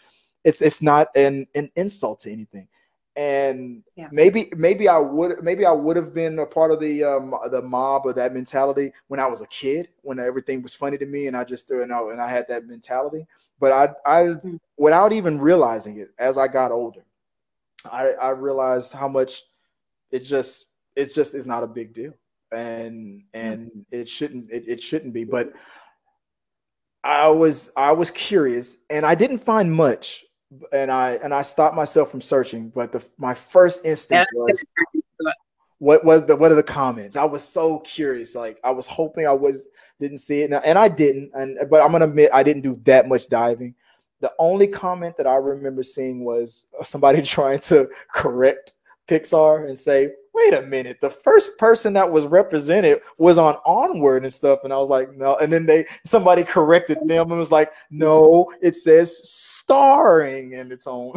It's not an insult to anything. And maybe I would have been a part of the mob or that mentality when I was a kid, when everything was funny to me and I just and I had that mentality. But I without even realizing it, as I got older, I realized how much it just is not a big deal, and it shouldn't be. But I was curious, and I didn't find much. And I stopped myself from searching, but my first instinct was, what are the comments? I was so curious. Like I was hoping didn't see it, and I didn't. But I'm gonna admit I didn't do that much diving. The only comment that I remember seeing was somebody trying to correct Pixar and say, wait a minute, the first person that was represented was on Onward and stuff. And I was like, no. And then somebody corrected them and was like, no, it says starring in its own.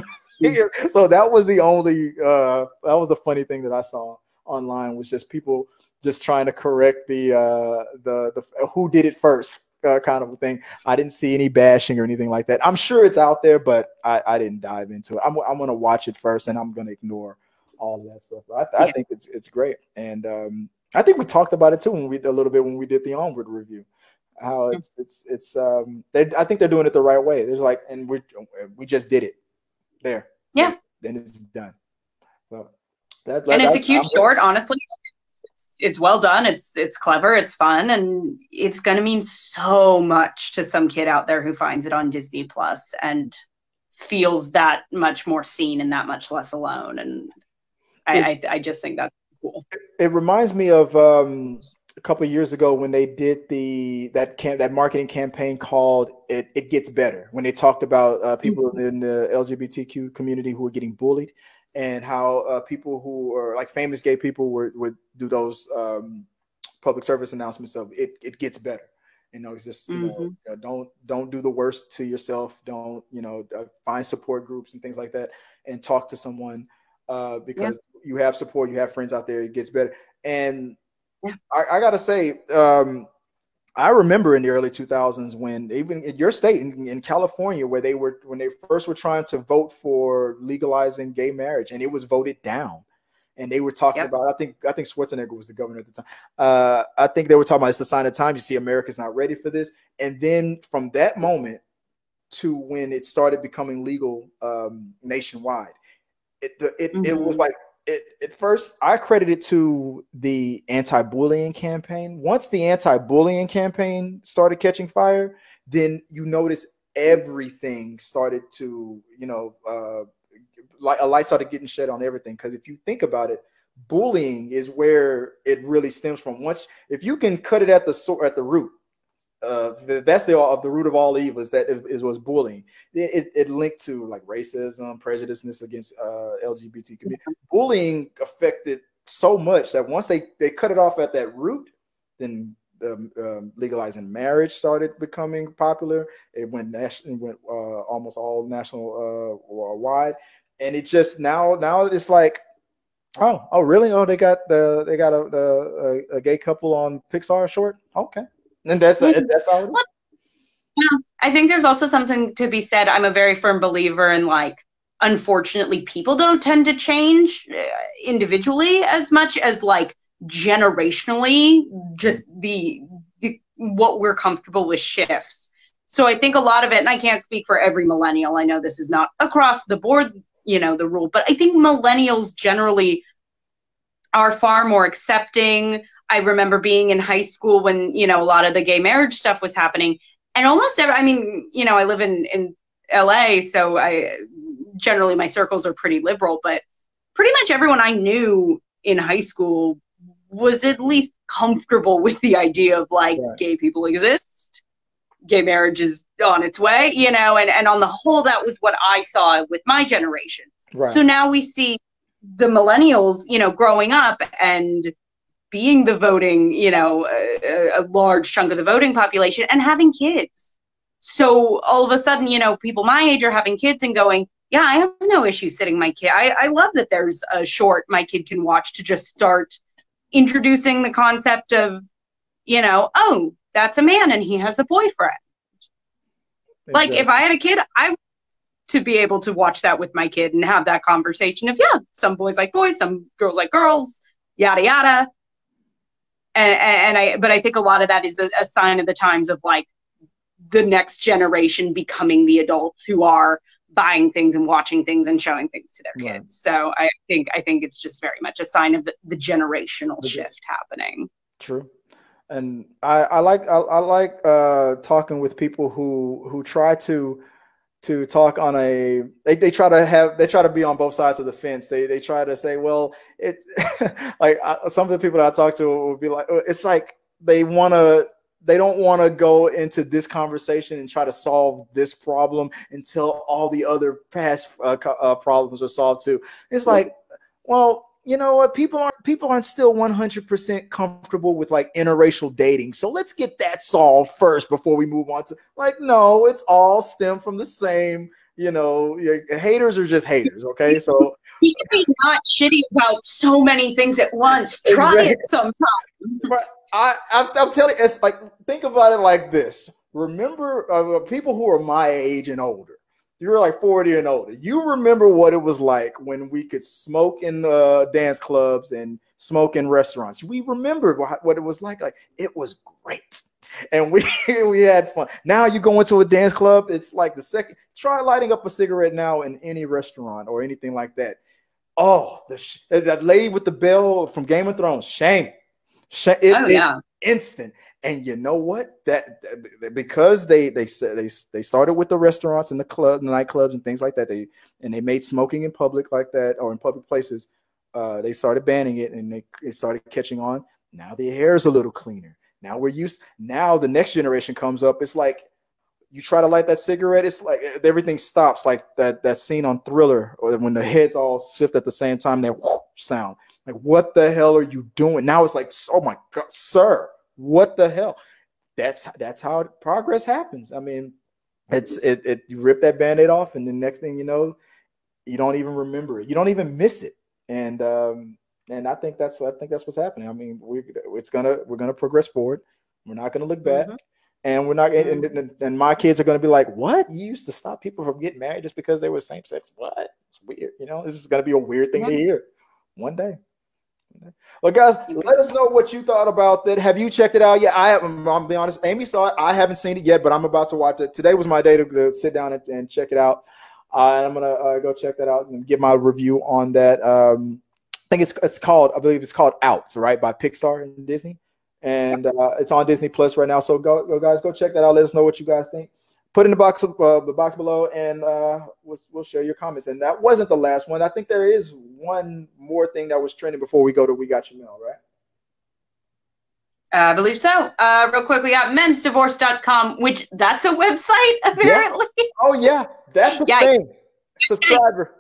So that was the only that was the funny thing that I saw online, was just people just trying to correct the who did it first kind of a thing. I didn't see any bashing or anything like that. I'm sure it's out there, but I didn't dive into it. I'm gonna watch it first, and I'm gonna ignore all of that stuff. I think it's great, and I think we talked about it too when we did the Onward review. How I think they're doing it the right way. There's like, and we just did it there. Yeah, then it's done. So it's a cute short. Honestly, it's well done. It's clever. It's fun, and it's gonna mean so much to some kid out there who finds it on Disney Plus and feels that much more seen and that much less alone. And I just think that's cool. It reminds me of a couple of years ago when they did that marketing campaign called "It Gets Better," when they talked about people in the LGBTQ community who were getting bullied, and how people who are like famous gay people would do those public service announcements of "It gets better." It's just don't do the worst to yourself. Don't find support groups and things like that, and talk to someone. Because you have support, you have friends out there, it gets better. And I gotta say, I remember in the early 2000s when even in your state in California, when they first were trying to vote for legalizing gay marriage, and it was voted down. And they were talking Yep. about, I think Schwarzenegger was the governor at the time. I think they were talking about it's a sign of times. You see, America's not ready for this. And then from that moment to when it started becoming legal nationwide, it was like, at first I credit it to the anti-bullying campaign. Once the anti-bullying campaign started catching fire, then you notice everything started to, like a light started getting shed on everything. Because if you think about it, bullying is where it really stems from. Once, if you can cut it at the root, that's the root of all evil, is that it was bullying. It linked to like racism, prejudiceness against LGBT community. Bullying affected so much that once they cut it off at that root, then legalizing marriage started becoming popular. It went national, almost all national wide. And it just now it's like, oh really? Oh, they got a gay couple on Pixar short. Okay, and that's all. Yeah, I think there's also something to be said. I'm a very firm believer in, like, unfortunately, people don't tend to change individually as much as like generationally. Just the what we're comfortable with shifts. So I think a lot of it, and I can't speak for every millennial. I know this is not across the board, the rule, but I think millennials generally are far more accepting. I remember being in high school when, a lot of the gay marriage stuff was happening, and almost I live in LA, so generally my circles are pretty liberal, but pretty much everyone I knew in high school was at least comfortable with the idea of like, right, gay people exist. Gay marriage is on its way, and on the whole, that was what I saw with my generation. Right. So now we see the millennials, growing up and being the voting, a large chunk of the voting population, and having kids. So all of a sudden, people my age are having kids and going, yeah, I have no issue sitting my kid. I love that there's a short my kid can watch to just start introducing the concept of, oh, that's a man and he has a boyfriend. Exactly. Like, if I had a kid, I would to be able to watch that with my kid and have that conversation of, yeah, some boys like boys, some girls like girls, yada, yada. But I think a lot of that is a sign of the times of like the next generation becoming the adults who are buying things and watching things and showing things to their kids. So I think it's just very much a sign of the generational shift happening. True. And I like talking with people who try to talk on they try to be on both sides of the fence. They try to say, well, it's like some of the people that I talk to will be like, it's like they don't want to go into this conversation and try to solve this problem until all the other past problems are solved too. It's like, well, you know what? People aren't still 100% comfortable with like interracial dating. So let's get that solved first before we move on to like, no, it's all stemmed from the same, haters are just haters. Okay. So we can be not shitty about so many things at once. Try it sometime. But I'm telling you, it's like, think about it like this. Remember, people who are my age and older, you're like 40 and older. You remember what it was like when we could smoke in dance clubs and smoke in restaurants. We remember what it was like. Like, it was great. And we had fun. Now you go into a dance club, it's like try lighting up a cigarette now in any restaurant or anything like that. Oh, that lady with the bell from Game of Thrones, shame. It's instant. And you know what? That because they started with the restaurants and the nightclubs and things like that. They made smoking in public like that, or in public places. They started banning it, and it started catching on. Now the air is a little cleaner. Now now the next generation comes up. It's like you try to light that cigarette. It's like everything stops. Like that scene on Thriller, or when the heads all shift at the same time. They sound like, what the hell are you doing? Now it's like, oh my God, sir. What the hell? That's how progress happens. I mean, you rip that Band-Aid off, and the next thing you know, you don't even remember it. You don't even miss it. And I think that's what's happening. I mean, we're gonna progress forward. We're not going to look back. And we're not, and my kids are going to be like, what? You used to stop people from getting married just because they were same sex? What? It's weird. You know, this is going to be a weird thing to hear one day. Well, guys, let us know what you thought about that. Have you checked it out yet? I'm going to be honest. Amy saw it. I haven't seen it yet, but I'm about to watch it. Today was my day to sit down and check it out. And I'm going to go check that out and give my review on that. I think it's called, I believe it's called Out, right, by Pixar and Disney. And it's on Disney Plus right now. So go guys, go check that out. Let us know what you guys think. Put in the box below, and we'll share your comments. And that wasn't the last one. I think there is one more thing that was trending before we go to We Got Your Mail, right? I believe so. Real quick, we got mensdivorce.com, which that's a website, apparently. Yeah. Oh, yeah. That's a thing. Subscriber.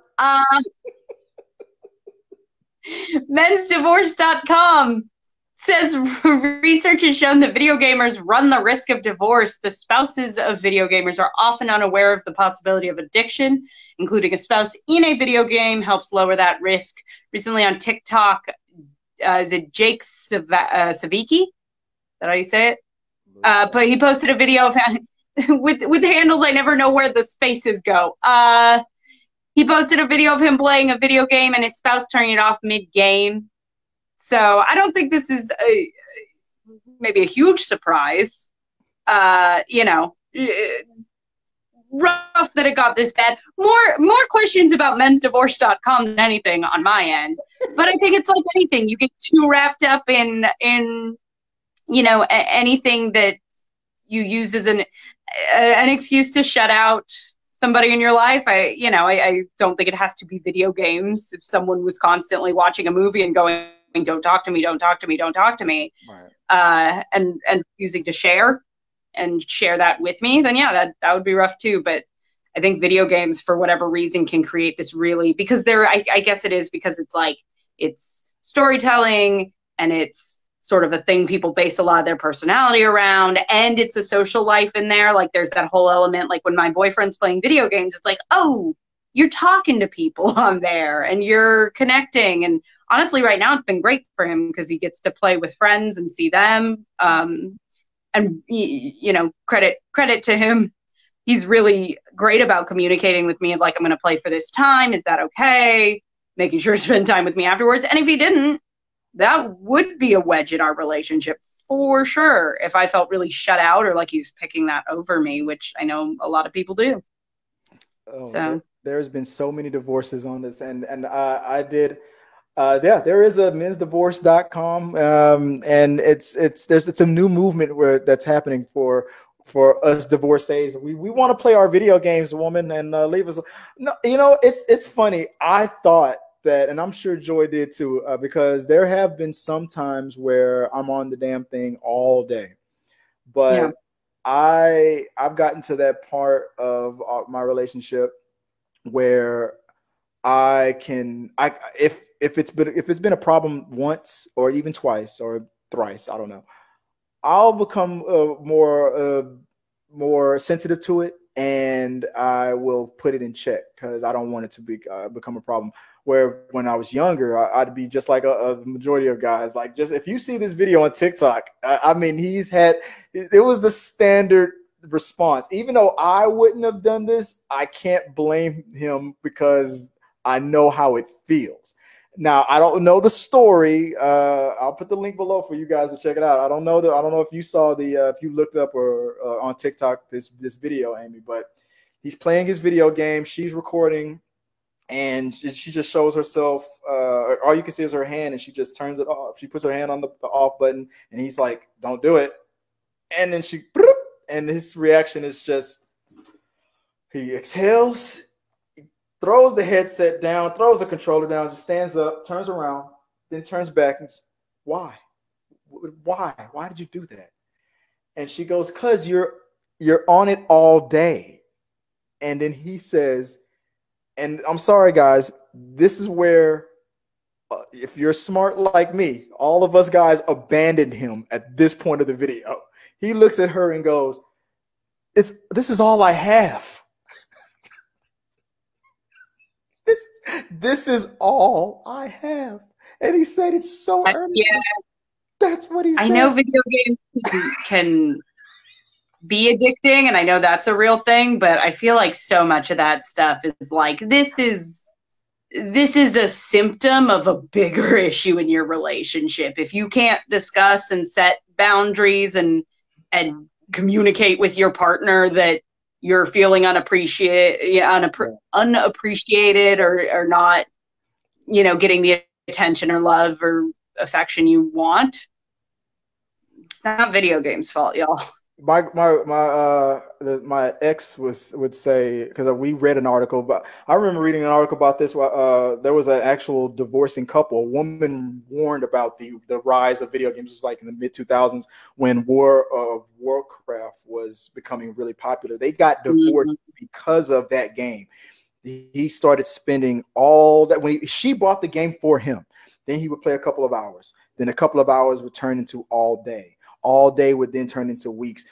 Mensdivorce.com says research has shown that video gamers run the risk of divorce. The spouses of video gamers are often unaware of the possibility of addiction, including a spouse in a video game helps lower that risk. Recently on TikTok, is it Jake Savicki? Is that how you say it? But he posted a video of with handles I never know where the spaces go. He posted a video of him playing a video game and his spouse turning it off mid-game. So I don't think this is maybe a huge surprise. You know, rough that it got this bad. More questions about mensdivorce.com than anything on my end. But I think it's like anything. You get too wrapped up in you know, anything that you use as an excuse to shut out somebody in your life. I don't think it has to be video games. If someone was constantly watching a movie and going, don't talk to me, don't talk to me, don't talk to me, right. And refusing to share that with me, then yeah, that would be rough too. But I think video games, for whatever reason, can create this really, because I guess it is because it's like, it's storytelling and it's sort of a thing people base a lot of their personality around, and it's a social life in there. Like there's that whole element, like when my boyfriend's playing video games, it's like, oh, you're talking to people on there and you're connecting. And honestly, right now it's been great for him because he gets to play with friends and see them. And you know, credit to him. He's really great about communicating with me, like, I'm going to play for this time. Is that okay? Making sure to spend time with me afterwards. And if he didn't, that would be a wedge in our relationship for sure. If I felt really shut out or like he was picking that over me, which I know a lot of people do. Oh, so there's been so many divorces on this, and I did. Yeah, there is a mensdivorce.com, and it's a new movement that's happening for us divorcees. We want to play our video games, woman, and leave us. No, you know, it's funny. I thought that, and I'm sure Joy did too, because there have been some times where I'm on the damn thing all day, but yeah. I've gotten to that part of my relationship where if it's been a problem once or even twice or thrice, I don't know, I'll become more sensitive to it, and I will put it in check because I don't want it to become a problem. Where when I was younger, I'd be just like a majority of guys. Like, just if you see this video on TikTok, I mean, it was the standard response. Even though I wouldn't have done this, I can't blame him because I know how it feels. Now, I don't know the story. I'll put the link below for you guys to check it out. I don't know if you saw if you looked up or on TikTok this video, Amy, but he's playing his video game. She's recording. And she just shows herself, all you can see is her hand, and she just turns it off. She puts her hand on the off button, and he's like, don't do it. And then and his reaction is just, he exhales, he throws the headset down, throws the controller down, just stands up, turns around, then turns back, and says, why? Why did you do that? And she goes, because you're on it all day. And then he says, and I'm sorry, guys, this is where, if you're smart like me, all of us guys abandoned him at this point of the video. He looks at her and goes, this is all I have. This is all I have. And he said it's so earnest. That's what he said. I know video games can be addicting, and I know that's a real thing, but I feel like so much of that stuff is like, this is a symptom of a bigger issue in your relationship. If you can't discuss and set boundaries and communicate with your partner that you're feeling unappreciated or not, getting the attention or love or affection you want, it's not video games' fault, y'all. My ex would say, because we read an article, but I remember reading an article about this. There was an actual divorcing couple. A woman warned about the rise of video games. It was like in the mid 2000s when Warcraft was becoming really popular. They got divorced because of that game. He started spending all that she bought the game for him. Then he would play a couple of hours. Then a couple of hours would turn into all day. All day would then turn into weeks.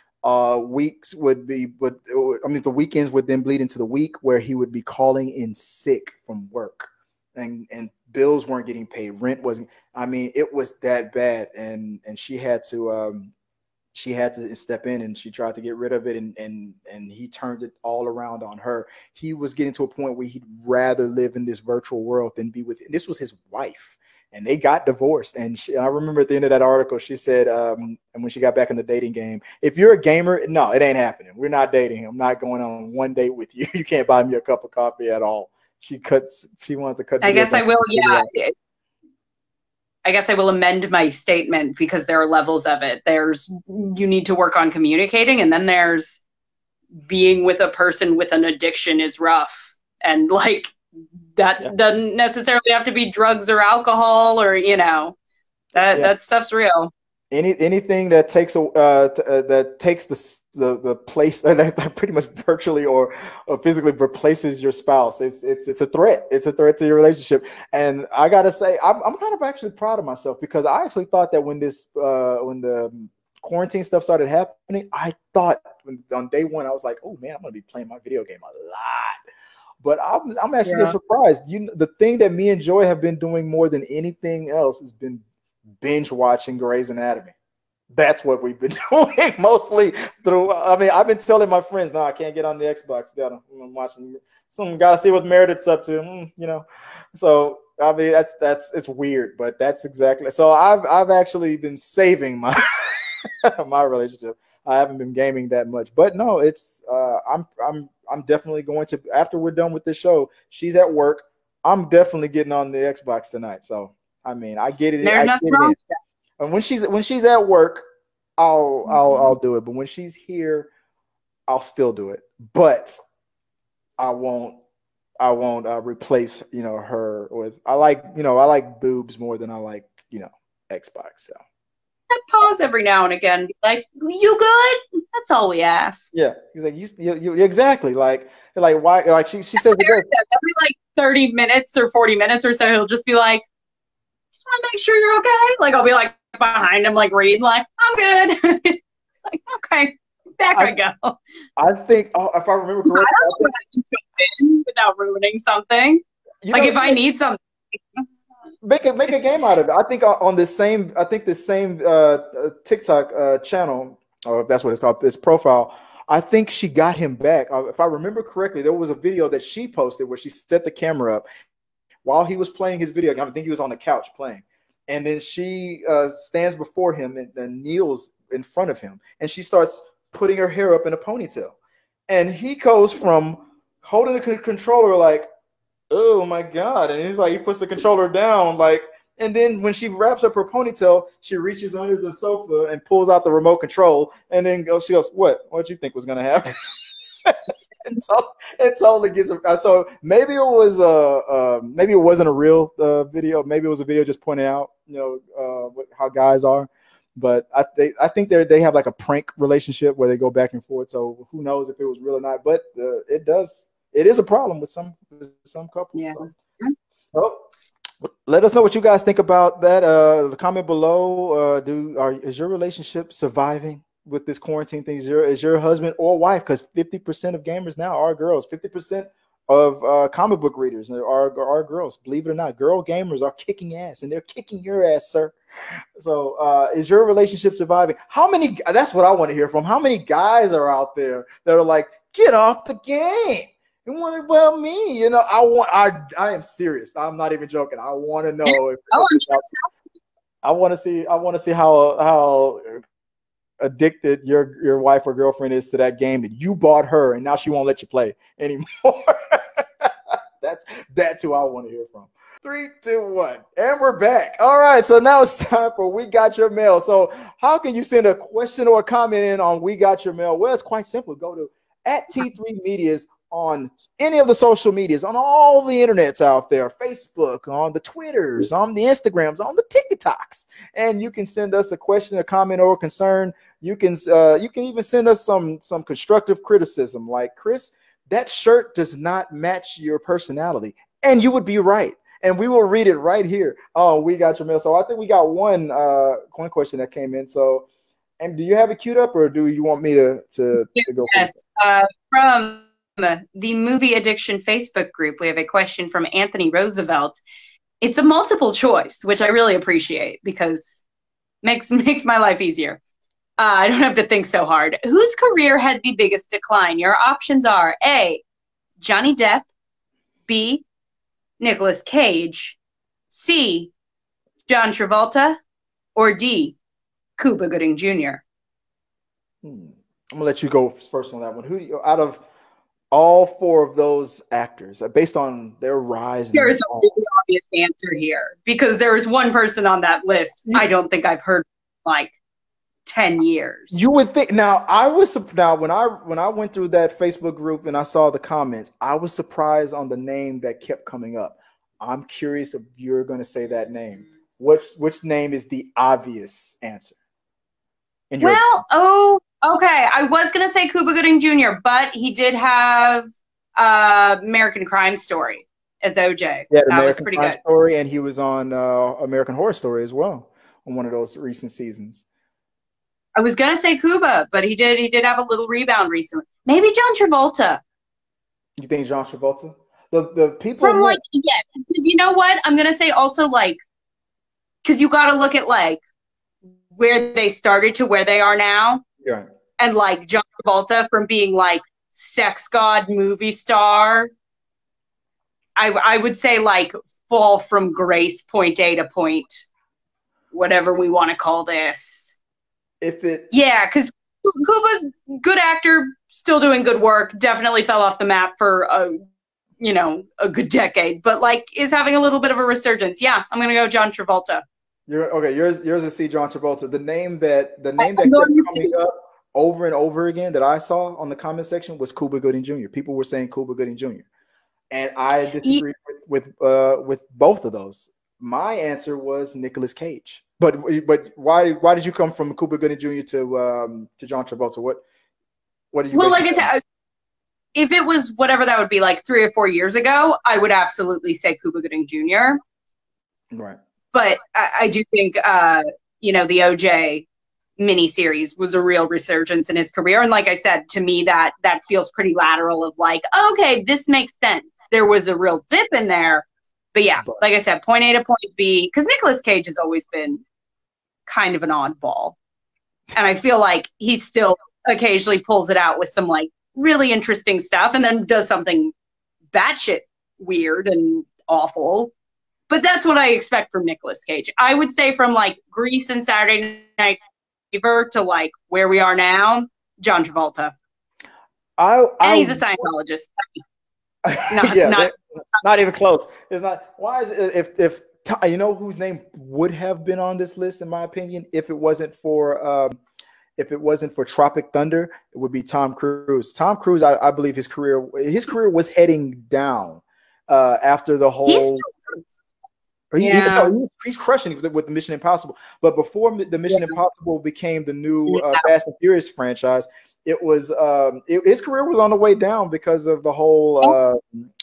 Weeks would be, the weekends would then bleed into the week where he would be calling in sick from work, and bills weren't getting paid, rent wasn't. I mean, it was that bad, and she had to step in, and she tried to get rid of it, and he turned it all around on her. He was getting to a point where he'd rather live in this virtual world than be with. This was his wife. And they got divorced. And I remember at the end of that article, she said, and when she got back in the dating game, if you're a gamer, no, it ain't happening. We're not dating. I'm not going on one date with you. You can't buy me a cup of coffee at all. She wants to cut. I guess I will. Yeah. I guess I will amend my statement because there are levels of it. You need to work on communicating, and then there's being with a person with an addiction is rough. And like, that doesn't necessarily have to be drugs or alcohol or, that stuff's real. Anything that takes the place that pretty much virtually or physically replaces your spouse. It's a threat. It's a threat to your relationship. And I gotta say, I'm kind of actually proud of myself, because I actually thought that when the quarantine stuff started happening, I thought on day one I was like, oh man, I'm gonna be playing my video game a lot. But I'm actually surprised. The thing that me and Joy have been doing more than anything else has been binge watching Grey's Anatomy. That's what we've been doing mostly through. I mean, I've been telling my friends, no, I can't get on the Xbox. I'm watching. Gotta see what Meredith's up to. So I mean, it's weird, but that's exactly. So I've actually been saving my my relationship. I haven't been gaming that much, but no, it's I'm definitely going to, after we're done with this show, she's at work. I'm definitely getting on the Xbox tonight. So I mean, I get it. There's nothing wrong with that. And when she's at work, I'll do it. But when she's here, I'll still do it. But I won't replace her with. I like boobs more than I like Xbox. So I pause every now and again, be like, "You good?" That's all we ask. Yeah, he's like, you exactly like why? Like she says every like 30 minutes or 40 minutes or so, he'll just be like, "Just want to make sure you're okay." Like I'll be like behind him, like reading, like, "I'm good." It's like, okay, back I go. I think, if I remember correctly, I don't know what I can fit in without ruining something. If I need something. Make a game out of it. I think on the same TikTok channel, or if that's what it's called, this profile, I think she got him back. If I remember correctly, there was a video that she posted where she set the camera up while he was playing his video game. I think he was on the couch playing, and then she stands before him and kneels in front of him, and she starts putting her hair up in a ponytail, and he goes from holding the controller like, oh my God. And he's like, he puts the controller down, like, and then when she wraps up her ponytail, she reaches under the sofa and pulls out the remote control, and then she goes, what you think was gonna happen? it totally gets so maybe it wasn't a real video, maybe it was a video just pointing out how guys are, but I think they have like a prank relationship where they go back and forth, so who knows if it was real or not, but it is a problem with some couples. Yeah. So, let us know what you guys think about that. Comment below. Is your relationship surviving with this quarantine thing? Is your husband or wife? Because 50% of gamers now are girls. 50% of comic book readers are girls. Believe it or not, girl gamers are kicking ass, and they're kicking your ass, sir. So is your relationship surviving? How many? That's what I want to hear from. How many guys are out there that are like, get off the game? And what about me? You know, I am serious. I'm not even joking. I want to know if I want to see how addicted your wife or girlfriend is to that game that you bought her, and now she won't let you play anymore. That's who I want to hear from. 3, 2, 1, and we're back. All right, so now it's time for We Got Your Mail. So how can you send a question or a comment in on We Got Your Mail? Well, it's quite simple. Go to @T3Medias on any of the social medias, on all the internets out there, Facebook, on the Twitters, on the Instagrams, on the TikToks, and you can send us a question, a comment, or a concern. You can even send us some constructive criticism, like, Chris, that shirt does not match your personality, and you would be right, and we will read it right here. Oh, We Got Your Mail. So I think we got one question that came in. So, and do you have it queued up, or do you want me to go? Yes, from the Movie Addiction Facebook group, we have a question from Anthony Roosevelt. It's a multiple choice, which I really appreciate because makes my life easier. I don't have to think so hard. Whose career had the biggest decline? Your options are A, Johnny Depp, B, Nicolas Cage, C, John Travolta, or D, Cuba Gooding Jr. I'm gonna let you go first on that one. Who do you, out of all 4 of those actors, based on their rise? There is a really obvious answer here because there is one person on that list I don't think I've heard like 10 years. You would think. Now when I went through that Facebook group and I saw the comments, I was surprised on the name that kept coming up. I'm curious if you're going to say that name. Which name is the obvious answer? Okay. I was going to say Cuba Gooding Jr., but he did have American Crime Story as OJ. Yeah, that was pretty good. Story, and he was on American Horror Story as well on one of those recent seasons. I was going to say Cuba, but he did have a little rebound recently. Maybe John Travolta. You think John Travolta? The people from yes, because you know what? I'm going to say also because you got to look at where they started to where they are now. Yeah. And John Travolta from being sex god movie star. I would say fall from grace, point A to point, whatever we want to call this. Yeah, because Cuba's good actor, still doing good work, definitely fell off the map for a good decade, but is having a little bit of a resurgence. Yeah, I'm gonna go John Travolta. Yours is C. John Travolta. The name that kept coming up over and over again that I saw on the comment section was Cuba Gooding Jr. People were saying Cuba Gooding Jr. And I disagreed with both of those. My answer was Nicolas Cage. But why did you come from Cuba Gooding Jr. to John Travolta? What did you? Well, like I said, if it was whatever that would be 3 or 4 years ago, I would absolutely say Cuba Gooding Jr. Right. But I do think the OJ miniseries was a real resurgence in his career, and like I said, to me that feels pretty lateral of okay, this makes sense. There was a real dip in there. But yeah, like I said, point A to point B, because Nicolas Cage has always been kind of an oddball. And I feel like he still occasionally pulls it out with some really interesting stuff and then does something batshit weird and awful. But that's what I expect from Nicolas Cage. I would say from Grease and Saturday Night Fever to where we are now, John Travolta. And he's a Scientologist. Not even close. It's not. Why is it, if you know whose name would have been on this list, in my opinion, if it wasn't for Tropic Thunder, it would be Tom Cruise. Tom Cruise, I believe his career was heading down after the whole. He's crushing with the Mission Impossible. But before the Mission Impossible became the new Fast and Furious franchise, it was his career was on the way down because of the whole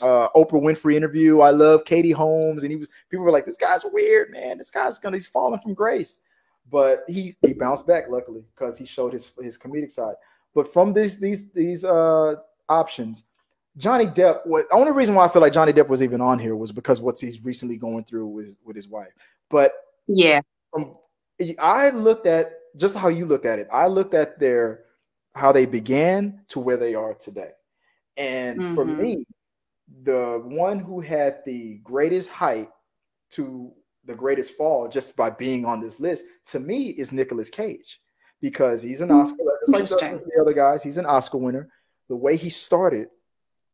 Oprah Winfrey interview. I love Katie Holmes, and people were like, "This guy's weird, man. He's falling from grace." But he bounced back, luckily, because he showed his comedic side. But from these options, Johnny Depp was the only reason why I feel like Johnny Depp was even on here was because what he's recently going through with his wife. But yeah, I looked at just how you looked at it. I looked at how they began to where they are today. And for me, the one who had the greatest height to the greatest fall just by being on this list to me is Nicolas Cage, because he's an Oscar, just like the other guys. He's an Oscar winner. The way he started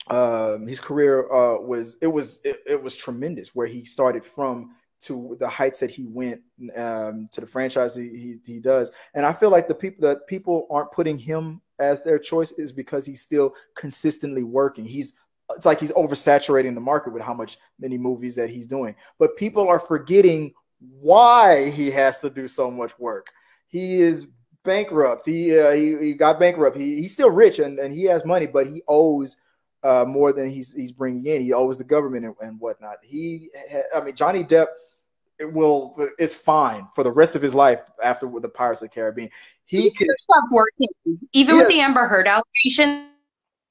his career was tremendous. Where he started from to the heights that he went to the franchise he does, and I feel like the people aren't putting him as their choice is because he's still consistently working. It's like he's oversaturating the market with how many movies that he's doing. But people are forgetting why he has to do so much work. He is bankrupt. He got bankrupt. He's still rich and he has money, but he owes more than he's bringing in. He owes the government and whatnot. Johnny Depp is fine for the rest of his life after with the Pirates of the Caribbean. He could stop working, even with the Amber Heard allegations.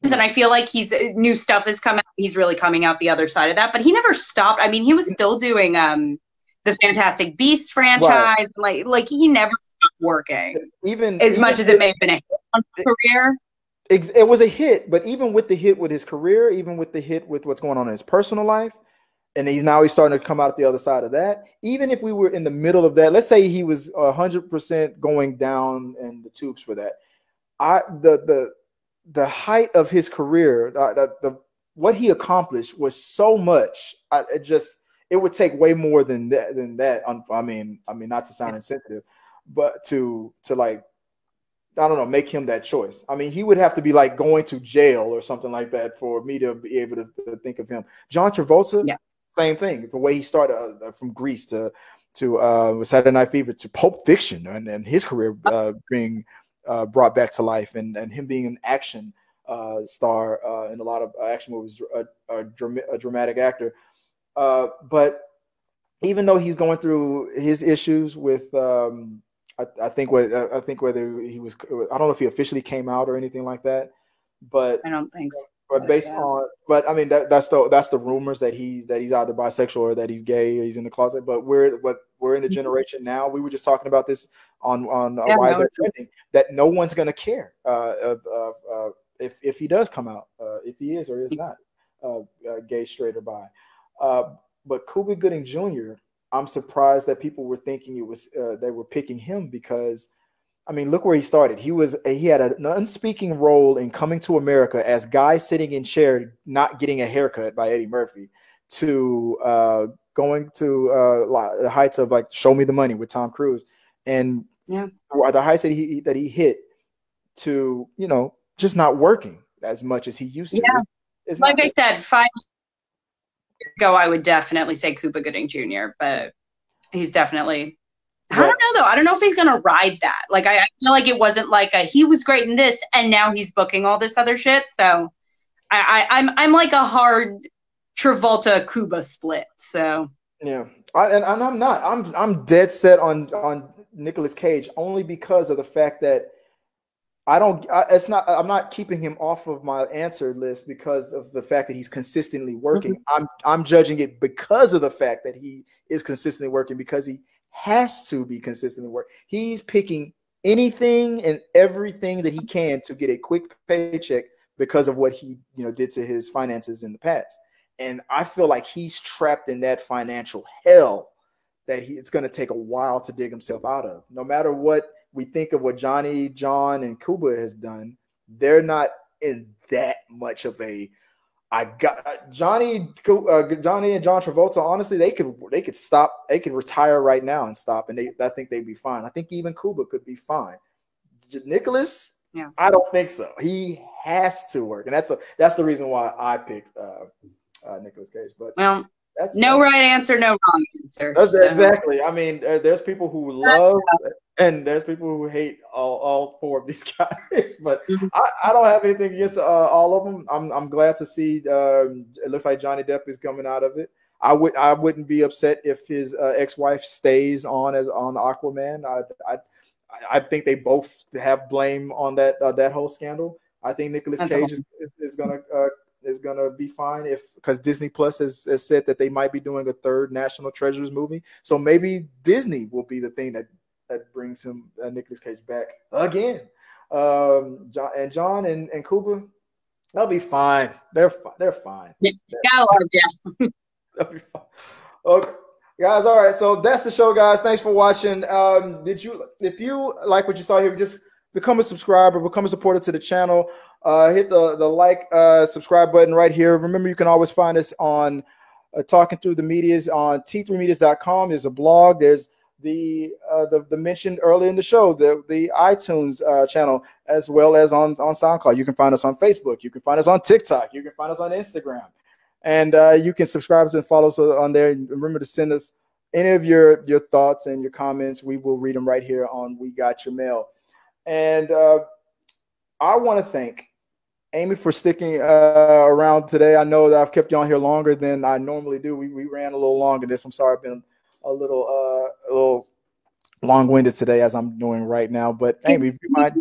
And I feel like new stuff has come out. He's really coming out the other side of that, but he never stopped. I mean, he was still doing the Fantastic Beasts franchise. Right. Like he never stopped working, even much as it may have been a hit on his career. It was a hit, but even with the hit with his career, even with the hit with what's going on in his personal life, and he's starting to come out the other side of that. Even if we were in the middle of that, let's say he was 100% going down in the tubes for that. The height of his career, what he accomplished was so much. It would take way more than that. I mean, not to sound insensitive, but to like, I don't know, make him that choice. I mean, he would have to be like going to jail or something like that for me to be able to think of him. John Travolta, same thing. The way he started from Grease to Saturday Night Fever to Pulp Fiction, and his career being brought back to life, and him being an action star in a lot of action movies, a dramatic actor. But even though he's going through his issues with, I think whether he was, I don't know if he officially came out or anything like that, but I don't think so. But based on, but I mean that's the rumors that he's either bisexual or that he's gay or he's in the closet. But we're in a generation now. We were just talking about this on Why Is That Trending, that no one's gonna care if he does come out, if he is or is not gay, straight, or bi. But Cuba Gooding Jr., I'm surprised that people were thinking they were picking him because, I mean, look where he started. He had an unspeaking role in Coming to America as guy sitting in chair, not getting a haircut by Eddie Murphy, to going to the heights of like Show Me the Money with Tom Cruise, and the heights that he hit to, just not working as much as he used to. Yeah. It's like I said, 5 years ago, I would definitely say Cuba Gooding Jr., but he's definitely. I don't know, though. I don't know if he's going to ride that. Like, I feel like it wasn't like he was great in this, and now he's booking all this other shit. So I'm like a hard Travolta Cuba split. So yeah, I'm not. I'm dead set on Nicolas Cage only because of the fact that I'm not keeping him off of my answer list because of the fact that he's consistently working. I'm judging it because of the fact that he is consistently working, because he has to be consistently working. He's picking anything and everything that he can to get a quick paycheck because of what he did to his finances in the past. And I feel like he's trapped in that financial hell that it's going to take a while to dig himself out of. No matter what we think of what Johnny, John, and Cuba has done, they're not in that much of a. Johnny and John Travolta. Honestly, they could stop. They could retire right now and stop, and I think they'd be fine. I think even Cuba could be fine. Nicholas, I don't think so. He has to work, and that's the reason why I picked Nicolas Cage. But that's no right answer, no wrong answer. Exactly. I mean, there's people who love and there's people who hate all four of these guys. But I don't have anything against all of them. I'm glad to see. It looks like Johnny Depp is coming out of it. I wouldn't be upset if his ex-wife stays on Aquaman. I think they both have blame on that whole scandal. I think Nicolas Cage is gonna is gonna be fine because Disney Plus has said that they might be doing a third National Treasures movie. So maybe Disney will be the thing that brings him Nicolas Cage back again. John and Kuba, they'll be fine. They're fine. Yeah. They'll be fine. Okay. Guys, all right. So that's the show, guys. Thanks for watching. If you like what you saw here, just become a subscriber, become a supporter to the channel. Hit the subscribe button right here. Remember, you can always find us on Talking Through the Medias on T3Medias.com. There's a blog. There's the mentioned earlier in the show, the iTunes channel, as well as on SoundCloud. You can find us on Facebook. You can find us on TikTok. You can find us on Instagram. And you can subscribe and follow us on there. And remember to send us any of your thoughts and your comments. We will read them right here on We Got Your Mail. And I want to thank Amy for sticking around today. I know that I've kept you on here longer than I normally do. We ran a little longer this. I'm sorry I've been a little long-winded today, as I'm doing right now. But Amy, if you mind,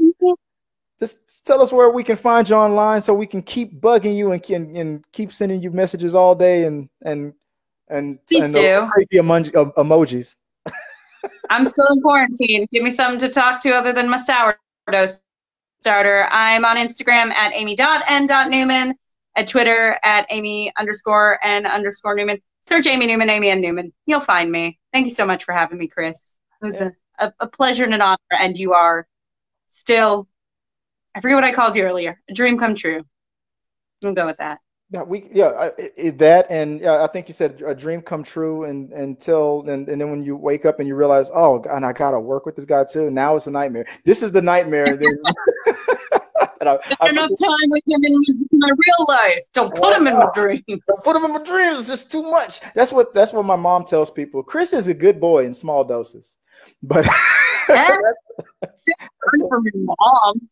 just tell us where we can find you online so we can keep bugging you and keep sending you messages all day and Please do. Crazy emojis. I'm still in quarantine. Give me something to talk to other than my sourdough starter. I'm on Instagram at amy.n.newman, at Twitter at amy_n_Newman. Search Amy Newman, Amy N. Newman. You'll find me. Thank you so much for having me, Chris. It was a pleasure and an honor, and you are still, I forget what I called you earlier, a dream come true. We'll go with that. Yeah, I think you said a dream come true, and then when you wake up and you realize, oh, and I gotta work with this guy too. Now it's a nightmare. This is the nightmare. And then, enough time with him in my real life. Don't put him in my dreams. Don't put him in my dreams. It's just too much. That's what my mom tells people. Chris is a good boy in small doses, but from your mom.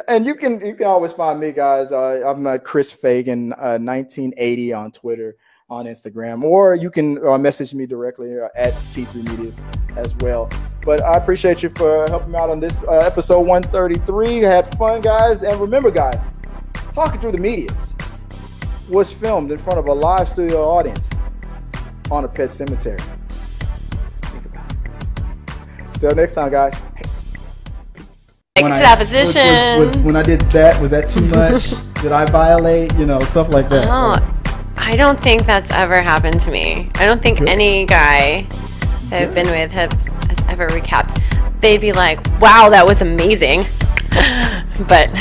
And you can always find me, guys. I'm Chris Fagan 1980 on Twitter, on Instagram, or you can message me directly at T3Medias as well. But I appreciate you for helping me out on this episode 133. Had fun, guys. And remember, guys, Talking Through the Medias was filmed in front of a live studio audience on a pet cemetery. Think about it. Till next time, guys. To that position. When I did that, was that too much? Did I violate? Stuff like that. Oh, I don't think that's ever happened to me. I don't think any guy that I've been with has ever recapped. They'd be like, wow, that was amazing. But